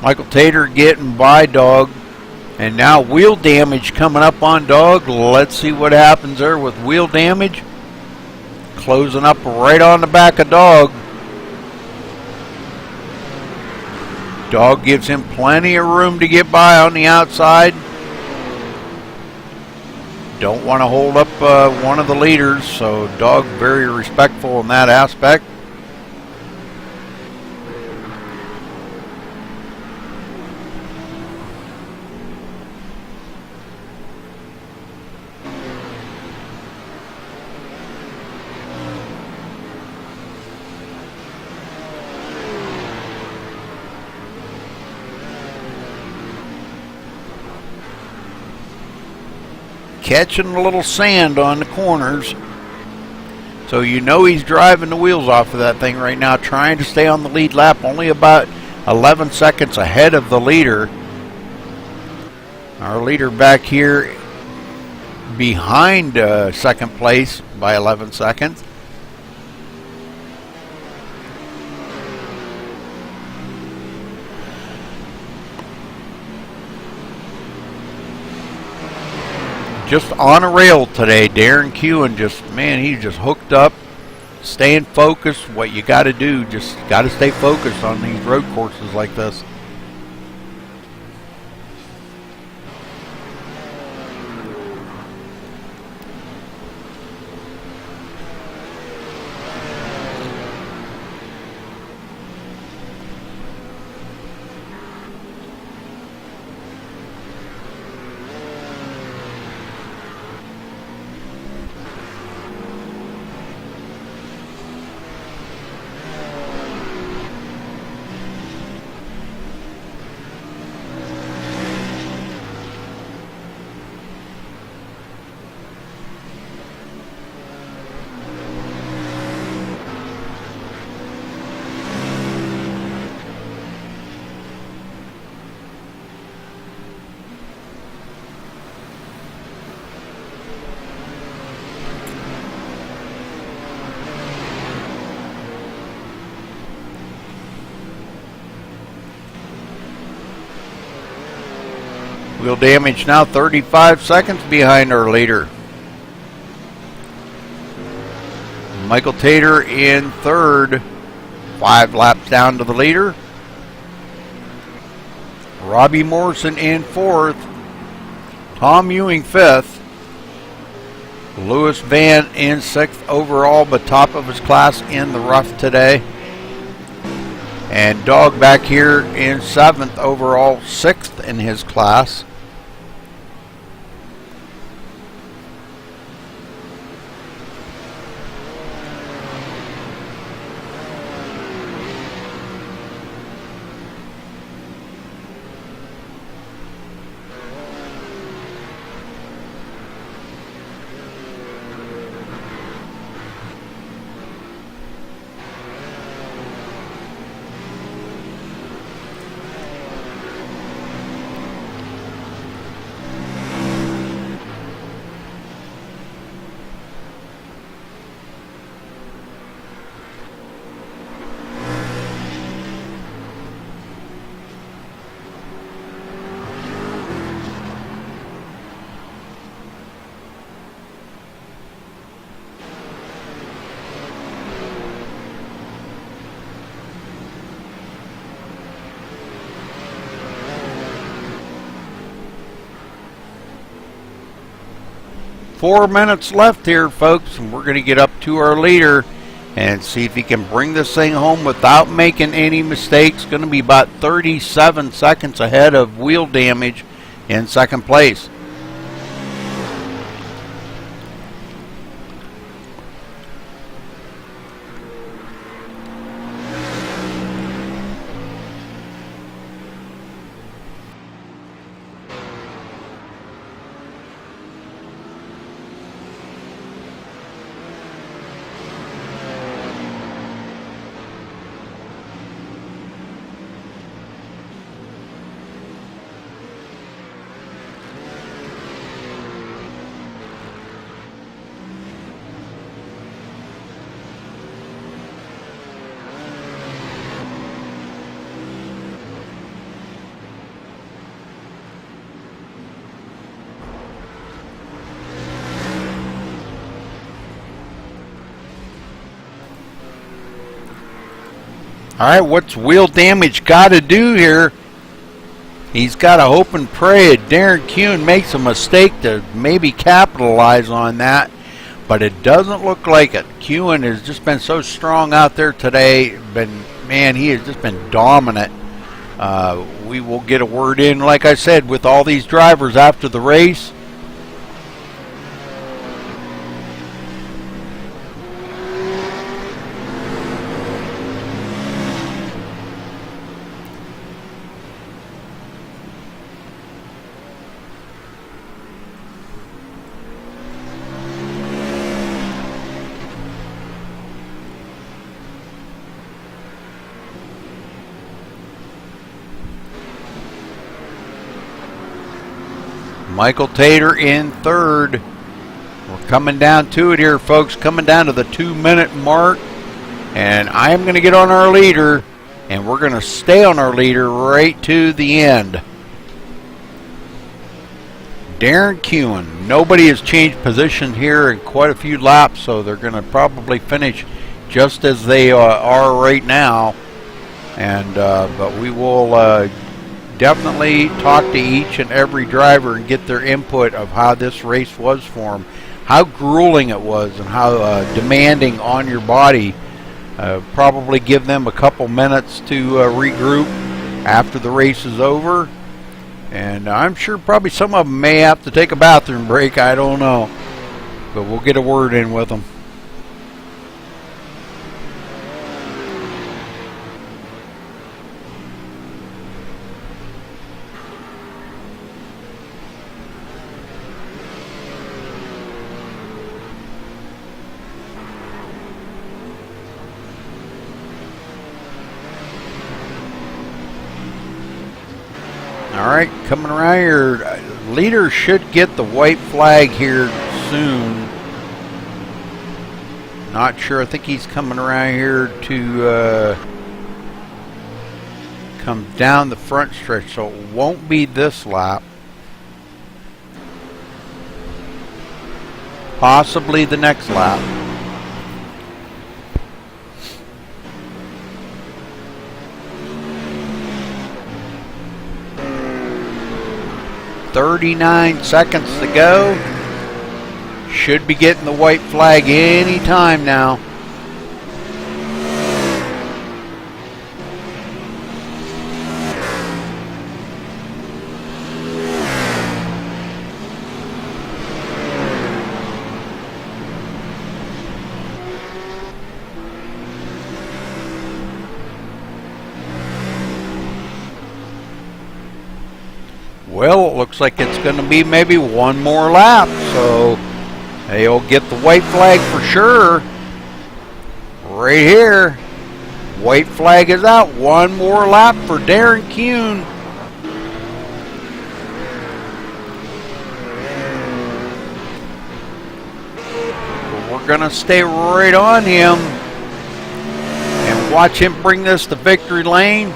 Michael Tater getting by Dog. And now wheel damage coming up on Dog. Let's see what happens there with wheel damage. Closing up right on the back of Dog. Dog gives him plenty of room to get by on the outside. Don't want to hold up one of the leaders, so Dog very respectful in that aspect. Catching a little sand on the corners. So you know he's driving the wheels off of that thing right now, trying to stay on the lead lap, only about 11 seconds ahead of the leader. Our leader back here behind second place by 11 seconds. Just on a rail today, Darren Kewen he's just hooked up, staying focused. What you got to do, just got to stay focused on these road courses like this. Wheel damage now 35 seconds behind our leader. Michael Tater in third, 5 laps down to the leader. Robbie Morrison in fourth. Tom Ewing fifth. Lewis Van in 6th overall, but top of his class in the rough today. And Dog back here in 7th overall, 6th in his class. Four minutes left here, folks, and we're going to get up to our leader and see if he can bring this thing home without making any mistakes. Going to be about 37 seconds ahead of Wheel Damage in 2nd place. All right, what's Wheel Damage got to do here? He's got to hope and pray Darren Kuhn makes a mistake to maybe capitalize on that, but it doesn't look like it. Kuhn has just been so strong out there today. Man, he has just been dominant. We will get a word in, like I said, with all these drivers after the race. Michael Tater in 3rd. We're coming down to it here, folks. Coming down to the 2-minute mark. And I'm going to get on our leader. And we're going to stay on our leader right to the end. Darren Kuhn. Nobody has changed position here in quite a few laps. So they're going to probably finish just as they are right now. And but we will definitely talk to each and every driver and get their input of how this race was for them, how grueling it was, and how demanding on your body. Probably give them a couple minutes to regroup after the race is over, and I'm sure probably some of them may have to take a bathroom break. I don't know, but we'll get a word in with them. Alright, coming around here, leader should get the white flag here soon. Not sure, I think he's coming around here to come down the front stretch, so it won't be this lap. Possibly the next lap. "39 seconds to go. should be getting the white flag any time now. Well, it looks like it's going to be maybe one more lap, so they'll get the white flag for sure. Right here. White flag is out. One more lap for Darren Kuhn. We're going to stay right on him and watch him bring this to victory lane.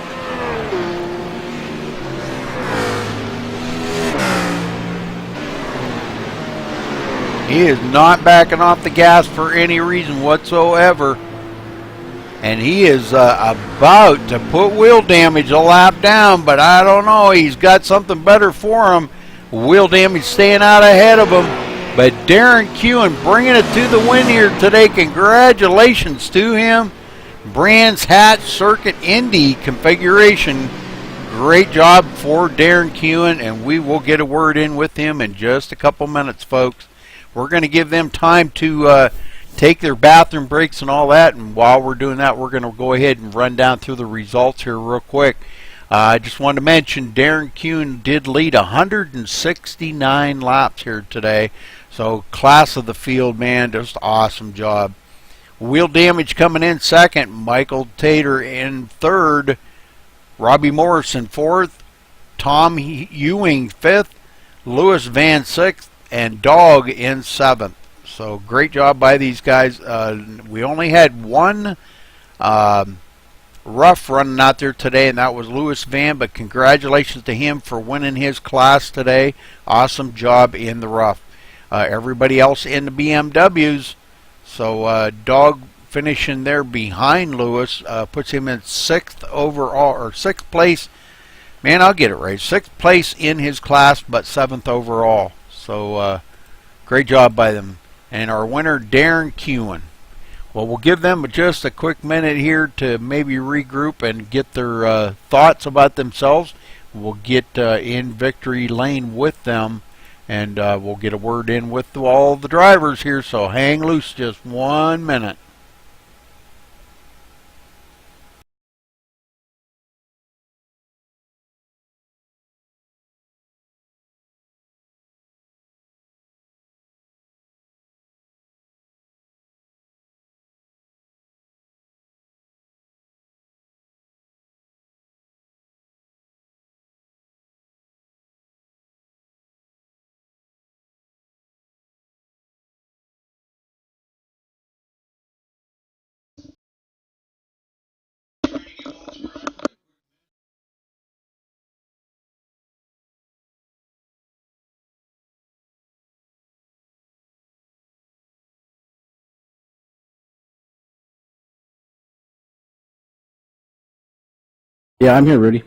He is not backing off the gas for any reason whatsoever. And he is about to put wheel damage a lap down, but I don't know. He's got something better for him. Wheel damage staying out ahead of him. But Darren Kuhn bringing it to the win here today. Congratulations to him. Brands Hatch Circuit Indy configuration. Great job for Darren Kuhn, and we will get a word in with him in just a couple minutes, folks. We're going to give them time to take their bathroom breaks and all that, and while we're doing that, we're going to go ahead and run down through the results here real quick. I just wanted to mention Darren Kuhn did lead 169 laps here today, so class of the field, man, just awesome job. Wheel damage coming in second, Michael Tater in third, Robbie Morrison fourth, Tom Ewing fifth, Lewis Van sixth, and Dog in seventh. So great job by these guys. We only had one rough running out there today, and that was Lewis Van, but congratulations to him for winning his class today. Awesome job in the rough. Everybody else in the BMWs. So Dog finishing there behind Lewis puts him in sixth overall, or sixth place. Man, I'll get it right. Sixth place in his class, but seventh overall. So great job by them. And our winner, Darren Kuhn. Well, we'll give them just a quick minute here to maybe regroup and get their thoughts about themselves. We'll get in victory lane with them, and we'll get a word in with all the drivers here. So hang loose just 1 minute. Yeah, I'm here, Rudy.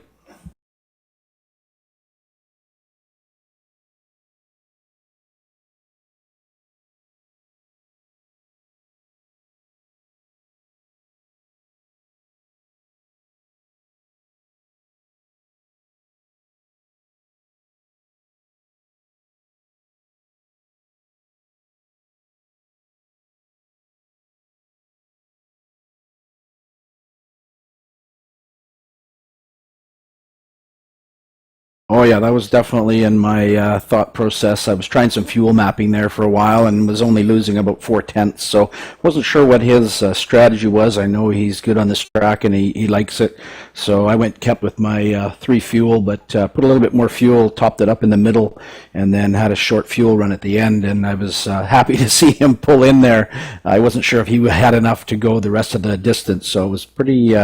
Oh yeah, that was definitely in my thought process. I was trying some fuel mapping there for a while and was only losing about 4/10, so wasn't sure what his strategy was. I know he's good on this track and he likes it, so I kept with my 3 fuel, but put a little bit more fuel, topped it up in the middle, and then had a short fuel run at the end. And I was happy to see him pull in there. I wasn't sure if he had enough to go the rest of the distance, so it was pretty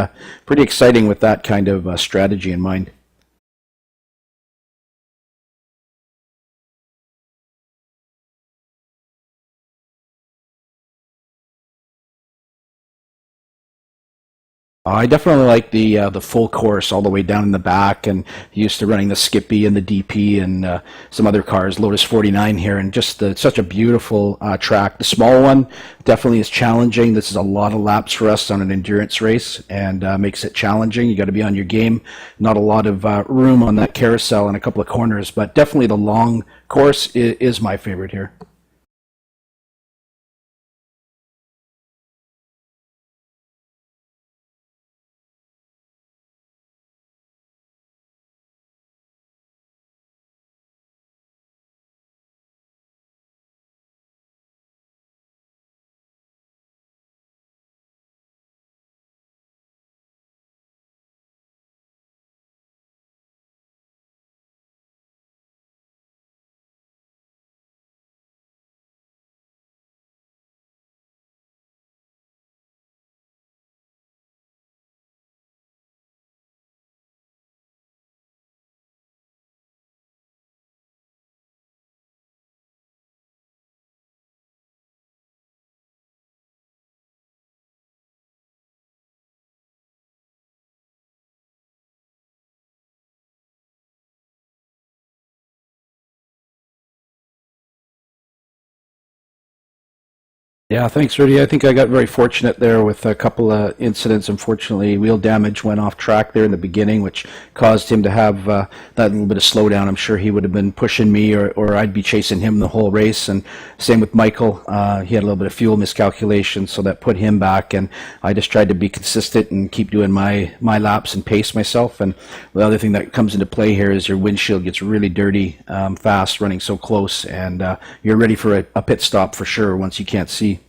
exciting with that kind of strategy in mind. I definitely like the full course all the way down in the back, and used to running the Skippy and the DP and some other cars, Lotus 49 here, and just such a beautiful track. The small one definitely is challenging. This is a lot of laps for us on an endurance race, and makes it challenging. You got to be on your game. Not a lot of room on that carousel and a couple of corners, but definitely the long course is my favorite here. Yeah, thanks, Rudy. I think I got very fortunate there with a couple of incidents. Unfortunately, wheel damage went off track there in the beginning, which caused him to have that little bit of slowdown. I'm sure he would have been pushing me, or I'd be chasing him the whole race. And same with Michael. He had a little bit of fuel miscalculation, so that put him back. And I just tried to be consistent and keep doing my laps and pace myself. And the other thing that comes into play here is your windshield gets really dirty fast running so close, and you're ready for a pit stop for sure once you can't see.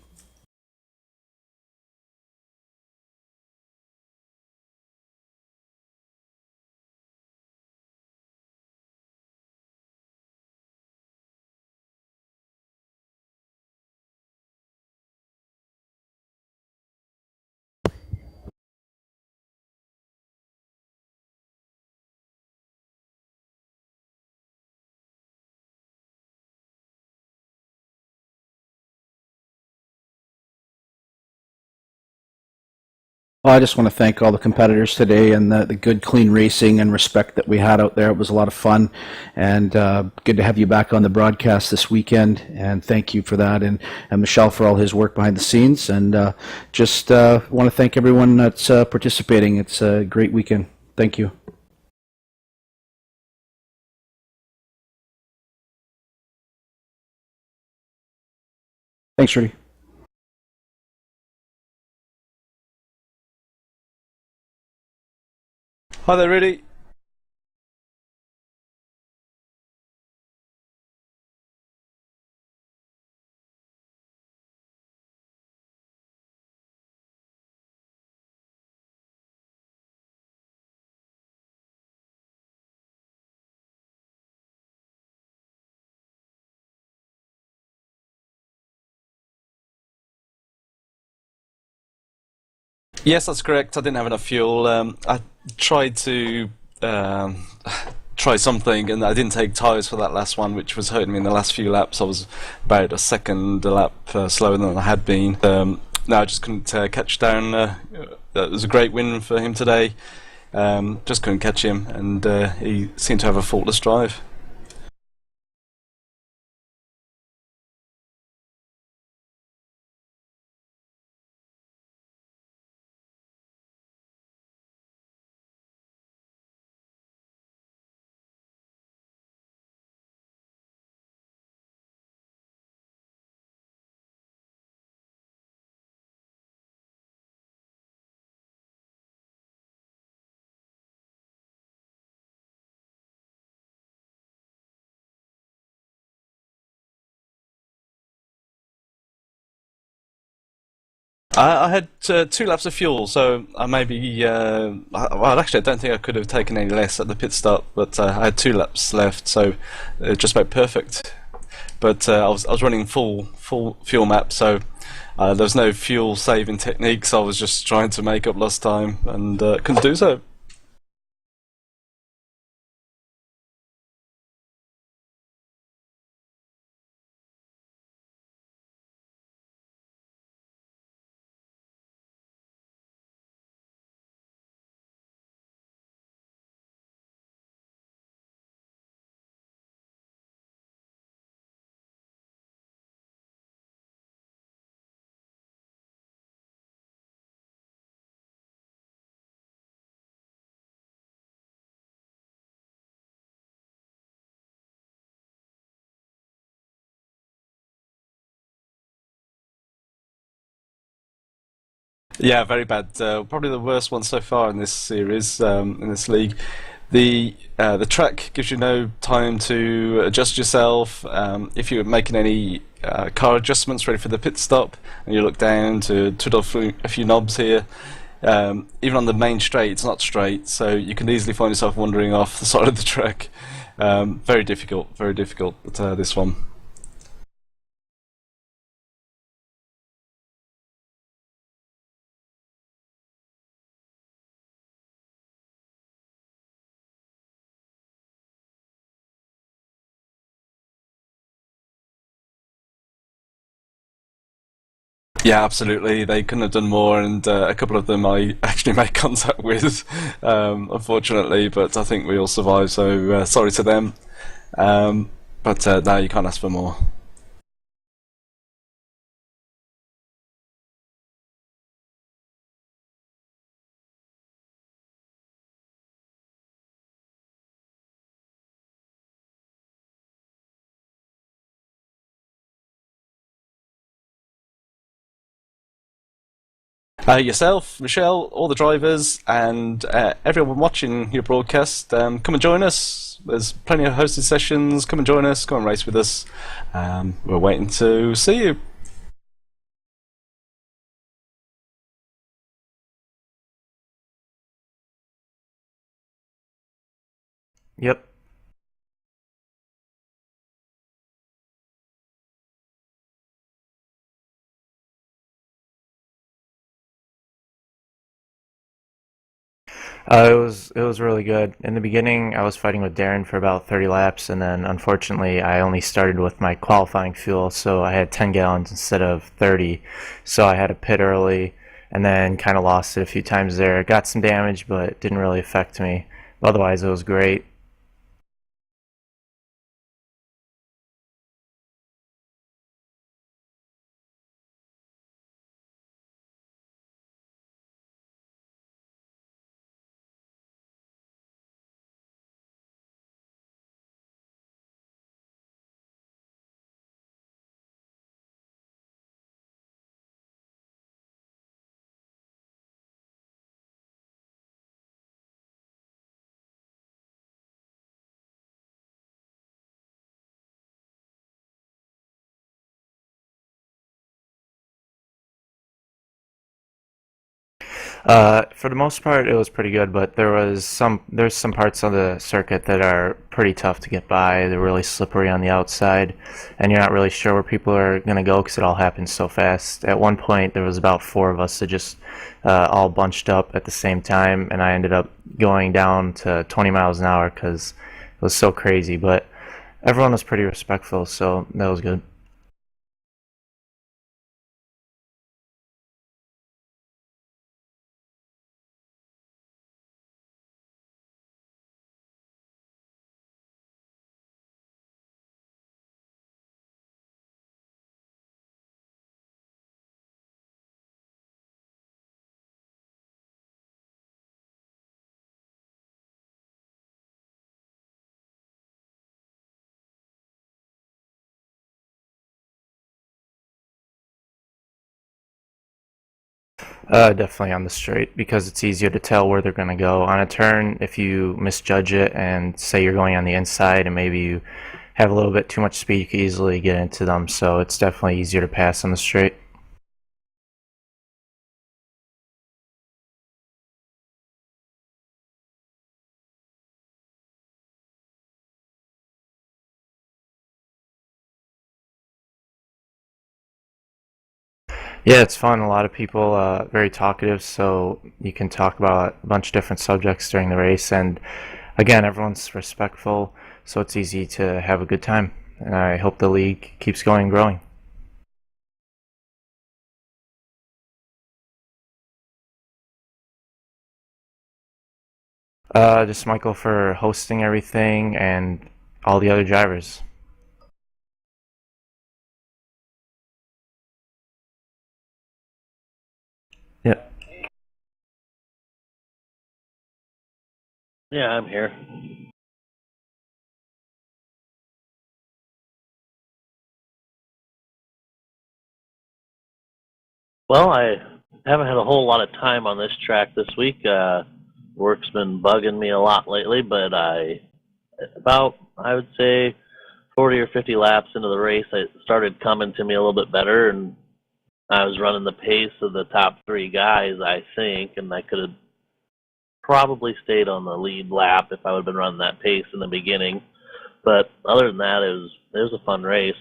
Well, I just want to thank all the competitors today, and the good, clean racing and respect that we had out there. It was a lot of fun, and good to have you back on the broadcast this weekend, and thank you for that, and Michelle for all his work behind the scenes, and just want to thank everyone that's participating. It's a great weekend. Thank you. Thanks, Rudy. Hi there, Rudy. Yes, that's correct. I didn't have enough fuel. I tried to um, try something, and I didn't take tyres for that last one, which was hurting me in the last few laps. I was about a second a lap slower than I had been. No, I just couldn't catch down. It was a great win for him today. Just couldn't catch him, and he seemed to have a faultless drive. I had 2 laps of fuel, so I maybe. Well, actually, I don't think I could have taken any less at the pit stop, but I had 2 laps left, so just about perfect. But I was running full fuel map, so there was no fuel saving techniques. I was just trying to make up lost time, and couldn't do so. Yeah, very bad. Probably the worst one so far in this series, in this league. The track gives you no time to adjust yourself. If you're making any car adjustments ready for the pit stop, and you look down to twiddle through a few knobs here, even on the main straight, it's not straight, so you can easily find yourself wandering off the side of the track. Very difficult, very difficult. But this one. Yeah, absolutely. They couldn't have done more, and a couple of them I actually made contact with, unfortunately. But I think we all survived, so sorry to them. But no, you can't ask for more. Yourself, Michelle, all the drivers, and everyone watching your broadcast, come and join us. There's plenty of hosted sessions. Come and join us. Come and race with us. We're waiting to see you. Yep. It was really good. In the beginning, I was fighting with Darren for about 30 laps, and then unfortunately, I only started with my qualifying fuel, so I had 10 gallons instead of 30. So I had to pit early, and then kind of lost it a few times there. Got some damage, but it didn't really affect me. Otherwise, it was great. For the most part, it was pretty good, but there's some parts of the circuit that are pretty tough to get by. They're really slippery on the outside, and you're not really sure where people are gonna go because it all happens so fast. At one point, there was about four of us that just all bunched up at the same time, and I ended up going down to 20 miles an hour because it was so crazy. But everyone was pretty respectful, so that was good. Definitely on the straight because it's easier to tell where they're going to go. On a turn, if you misjudge it and say you're going on the inside and maybe you have a little bit too much speed, you can easily get into them. So it's definitely easier to pass on the straight. Yeah, it's fun. A lot of people very talkative, so you can talk about a bunch of different subjects during the race. And again, everyone's respectful, so it's easy to have a good time. And I hope the league keeps going and growing. Just Michael for hosting everything and all the other drivers. Yep. Yeah, I'm here. Well, haven't had a whole lot of time on this track this week. Work's been bugging me a lot lately, but I would say 40 or 50 laps into the race, it started coming to me a little bit better, and I was running the pace of the top 3 guys, I think, and I could have probably stayed on the lead lap if I would have been running that pace in the beginning. But other than that, it was a fun race.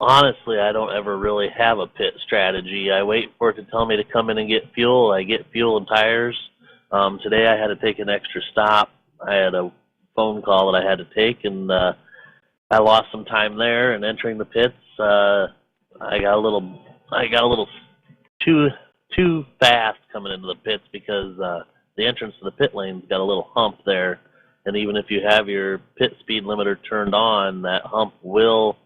Honestly, I don't ever really have a pit strategy. I wait for it to tell me to come in and get fuel. I get fuel and tires. Today I had to take an extra stop. I had a phone call that I had to take, and I lost some time there. And entering the pits, I got a little too fast coming into the pits because the entrance to the pit lane's got a little hump there, and even if you have your pit speed limiter turned on, that hump will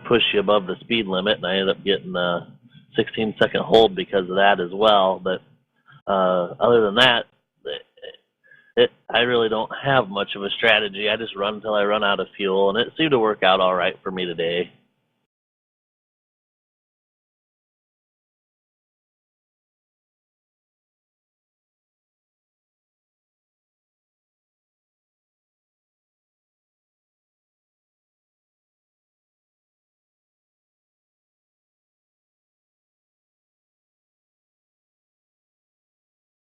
push you above the speed limit, and I ended up getting a 16-second hold because of that as well. But other than that, I really don't have much of a strategy. I just run until I run out of fuel, and it seemed to work out all right for me today.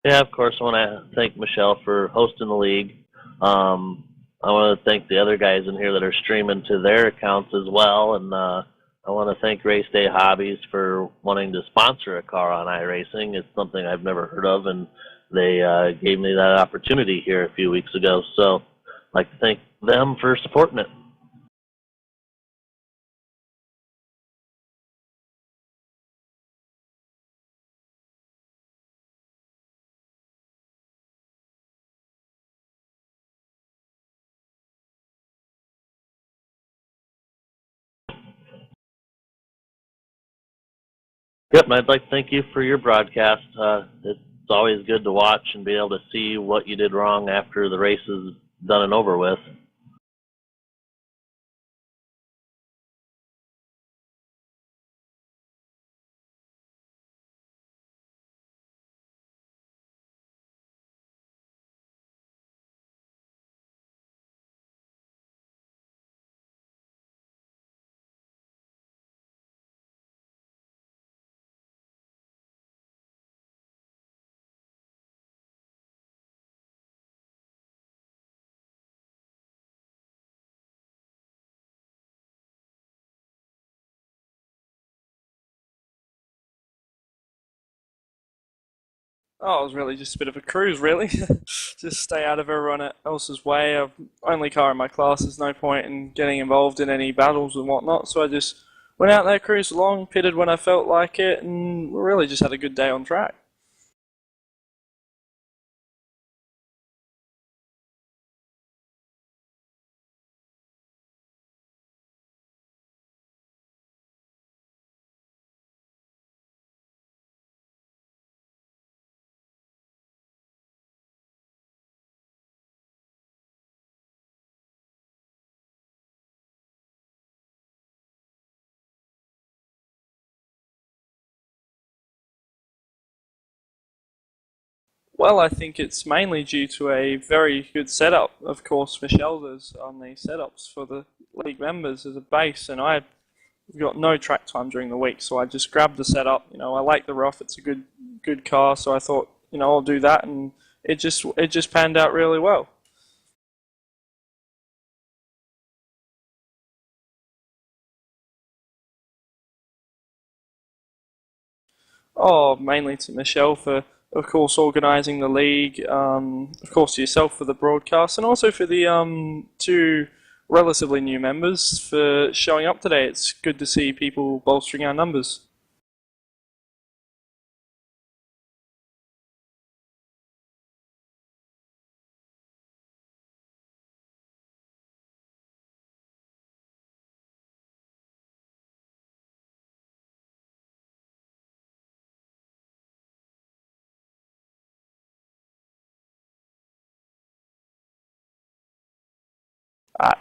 Yeah, of course, I want to thank Michelle for hosting the league. I want to thank the other guys in here that are streaming to their accounts as well. And I want to thank Race Day Hobbies for wanting to sponsor a car on iRacing. It's something I've never heard of, and they gave me that opportunity here a few weeks ago. So I'd like to thank them for supporting it. Yep, and I'd like to thank you for your broadcast. It's always good to watch and be able to see what you did wrong after the race is done and over with. Oh, it was really just a bit of a cruise, really. Just stay out of everyone else's way. I'm only car in my class. There's no point in getting involved in any battles and whatnot. So I just went out there, cruised along, pitted when I felt like it, and really just had a good day on track. Well, I think it's mainly due to a very good setup. Of course, Michelle does on the setups for the league members as a base, and I've got no track time during the week, so I just grabbed the setup. I like the rough; it's a good car, so I thought, I'll do that, and it just panned out really well. Oh, mainly to Michelle for, of course, organising the league. Of course, to yourself for the broadcast, and also for the two relatively new members for showing up today. It's good to see people bolstering our numbers.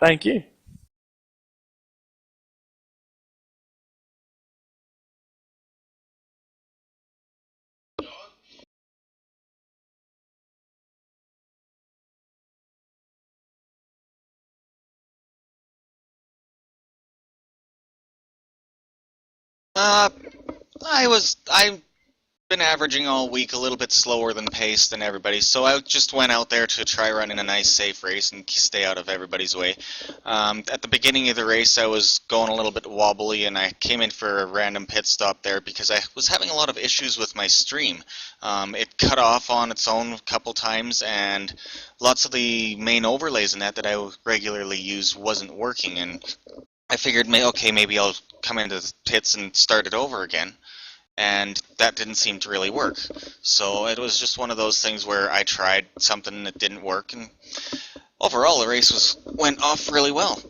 Thank you. I've been averaging all week a little bit slower than pace than everybody, so I just went out there to try running a nice safe race and stay out of everybody's way. At the beginning of the race I was going a little bit wobbly, and I came in for a random pit stop there because I was having a lot of issues with my stream. It cut off on its own a couple times, and lots of the main overlays in that I regularly use wasn't working, and I figured, okay, maybe I'll come into the pits and start it over again. And that didn't seem to really work. So it was just one of those things where I tried something that didn't work, and overall the race went off really well.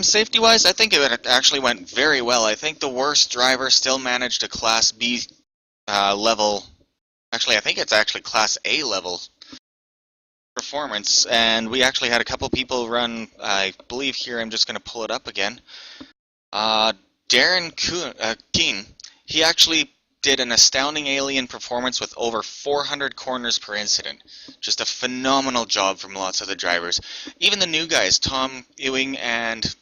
Safety-wise, I think it actually went very well. I think the worst driver still managed a Class B level. Actually, I think it's actually Class A level performance, and we actually had a couple people run. I believe here, I'm just going to pull it up again. Darren Keen, he actually did an astounding alien performance with over 400 corners per incident. Just a phenomenal job from lots of the drivers. Even the new guys, Tom Ewing and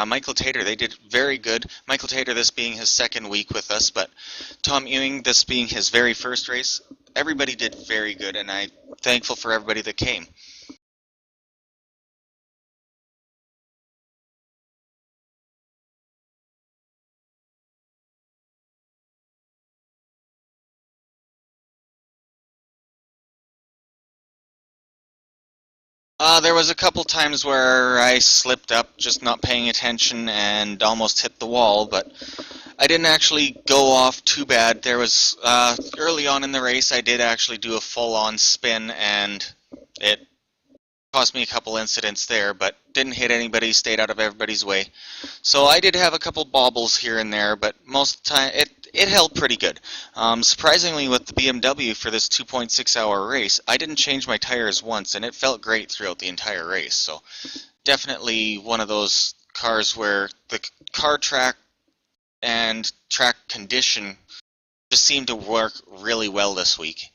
Michael Tater, they did very good. Michael Tater, this being his second week with us, but Tom Ewing, this being his very first race, everybody did very good, and I'm thankful for everybody that came. There was a couple times where I slipped up, just not paying attention, and almost hit the wall, but I didn't actually go off too bad. There was, early on in the race, I did actually do a full-on spin, and it cost me a couple incidents there, but didn't hit anybody, stayed out of everybody's way. So I did have a couple bobbles here and there, but most of the time, it held pretty good. Surprisingly, with the BMW for this 2.6-hour race, I didn't change my tires once, and it felt great throughout the entire race. So definitely one of those cars where the car track and track condition just seemed to work really well this week.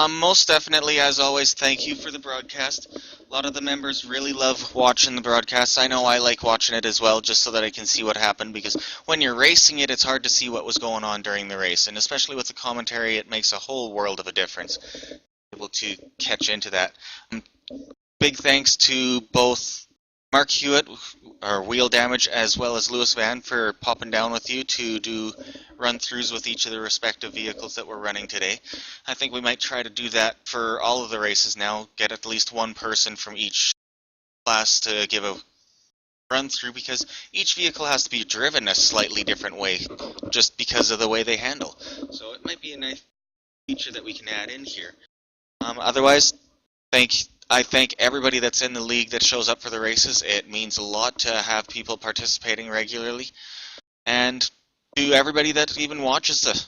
Most definitely, as always, thank you for the broadcast. A lot of the members really love watching the broadcasts. I know I like watching it as well, just so that I can see what happened, because when you're racing it, it's hard to see what was going on during the race, and especially with the commentary, it makes a whole world of a difference. Able to catch into that. Big thanks to both Mark Hewitt, or Wheel Damage, as well as Lewis Van for popping down with you to do run-throughs with each of the respective vehicles that we're running today. I think we might try to do that for all of the races now, get at least one person from each class to give a run-through, because each vehicle has to be driven a slightly different way, just because of the way they handle. So it might be a nice feature that we can add in here. Otherwise, I thank everybody that's in the league that shows up for the races. It means a lot to have people participating regularly. And to everybody that even watches the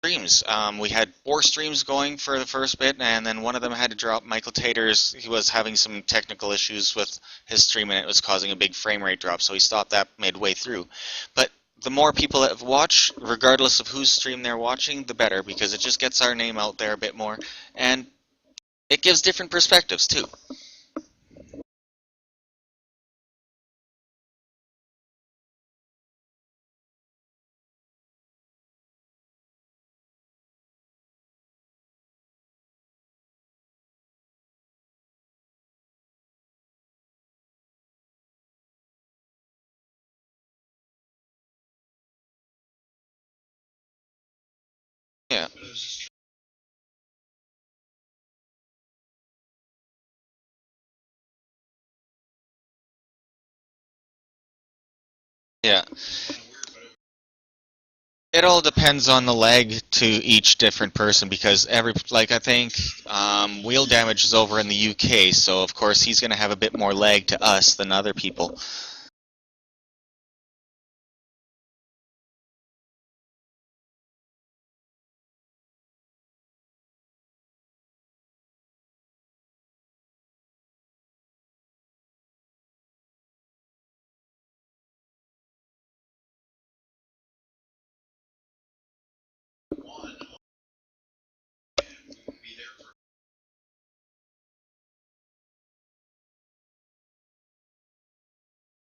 streams. We had 4 streams going for the first bit, and then one of them had to drop. Michael Tater's, he was having some technical issues with his stream, and it was causing a big frame rate drop, so he stopped that midway through. But the more people that watch, regardless of whose stream they're watching, the better, because it just gets our name out there a bit more. And it gives different perspectives, too. Yeah. Yeah. It all depends on the lag to each different person, because I think Wheel Damage is over in the UK, so of course he's going to have a bit more lag to us than other people.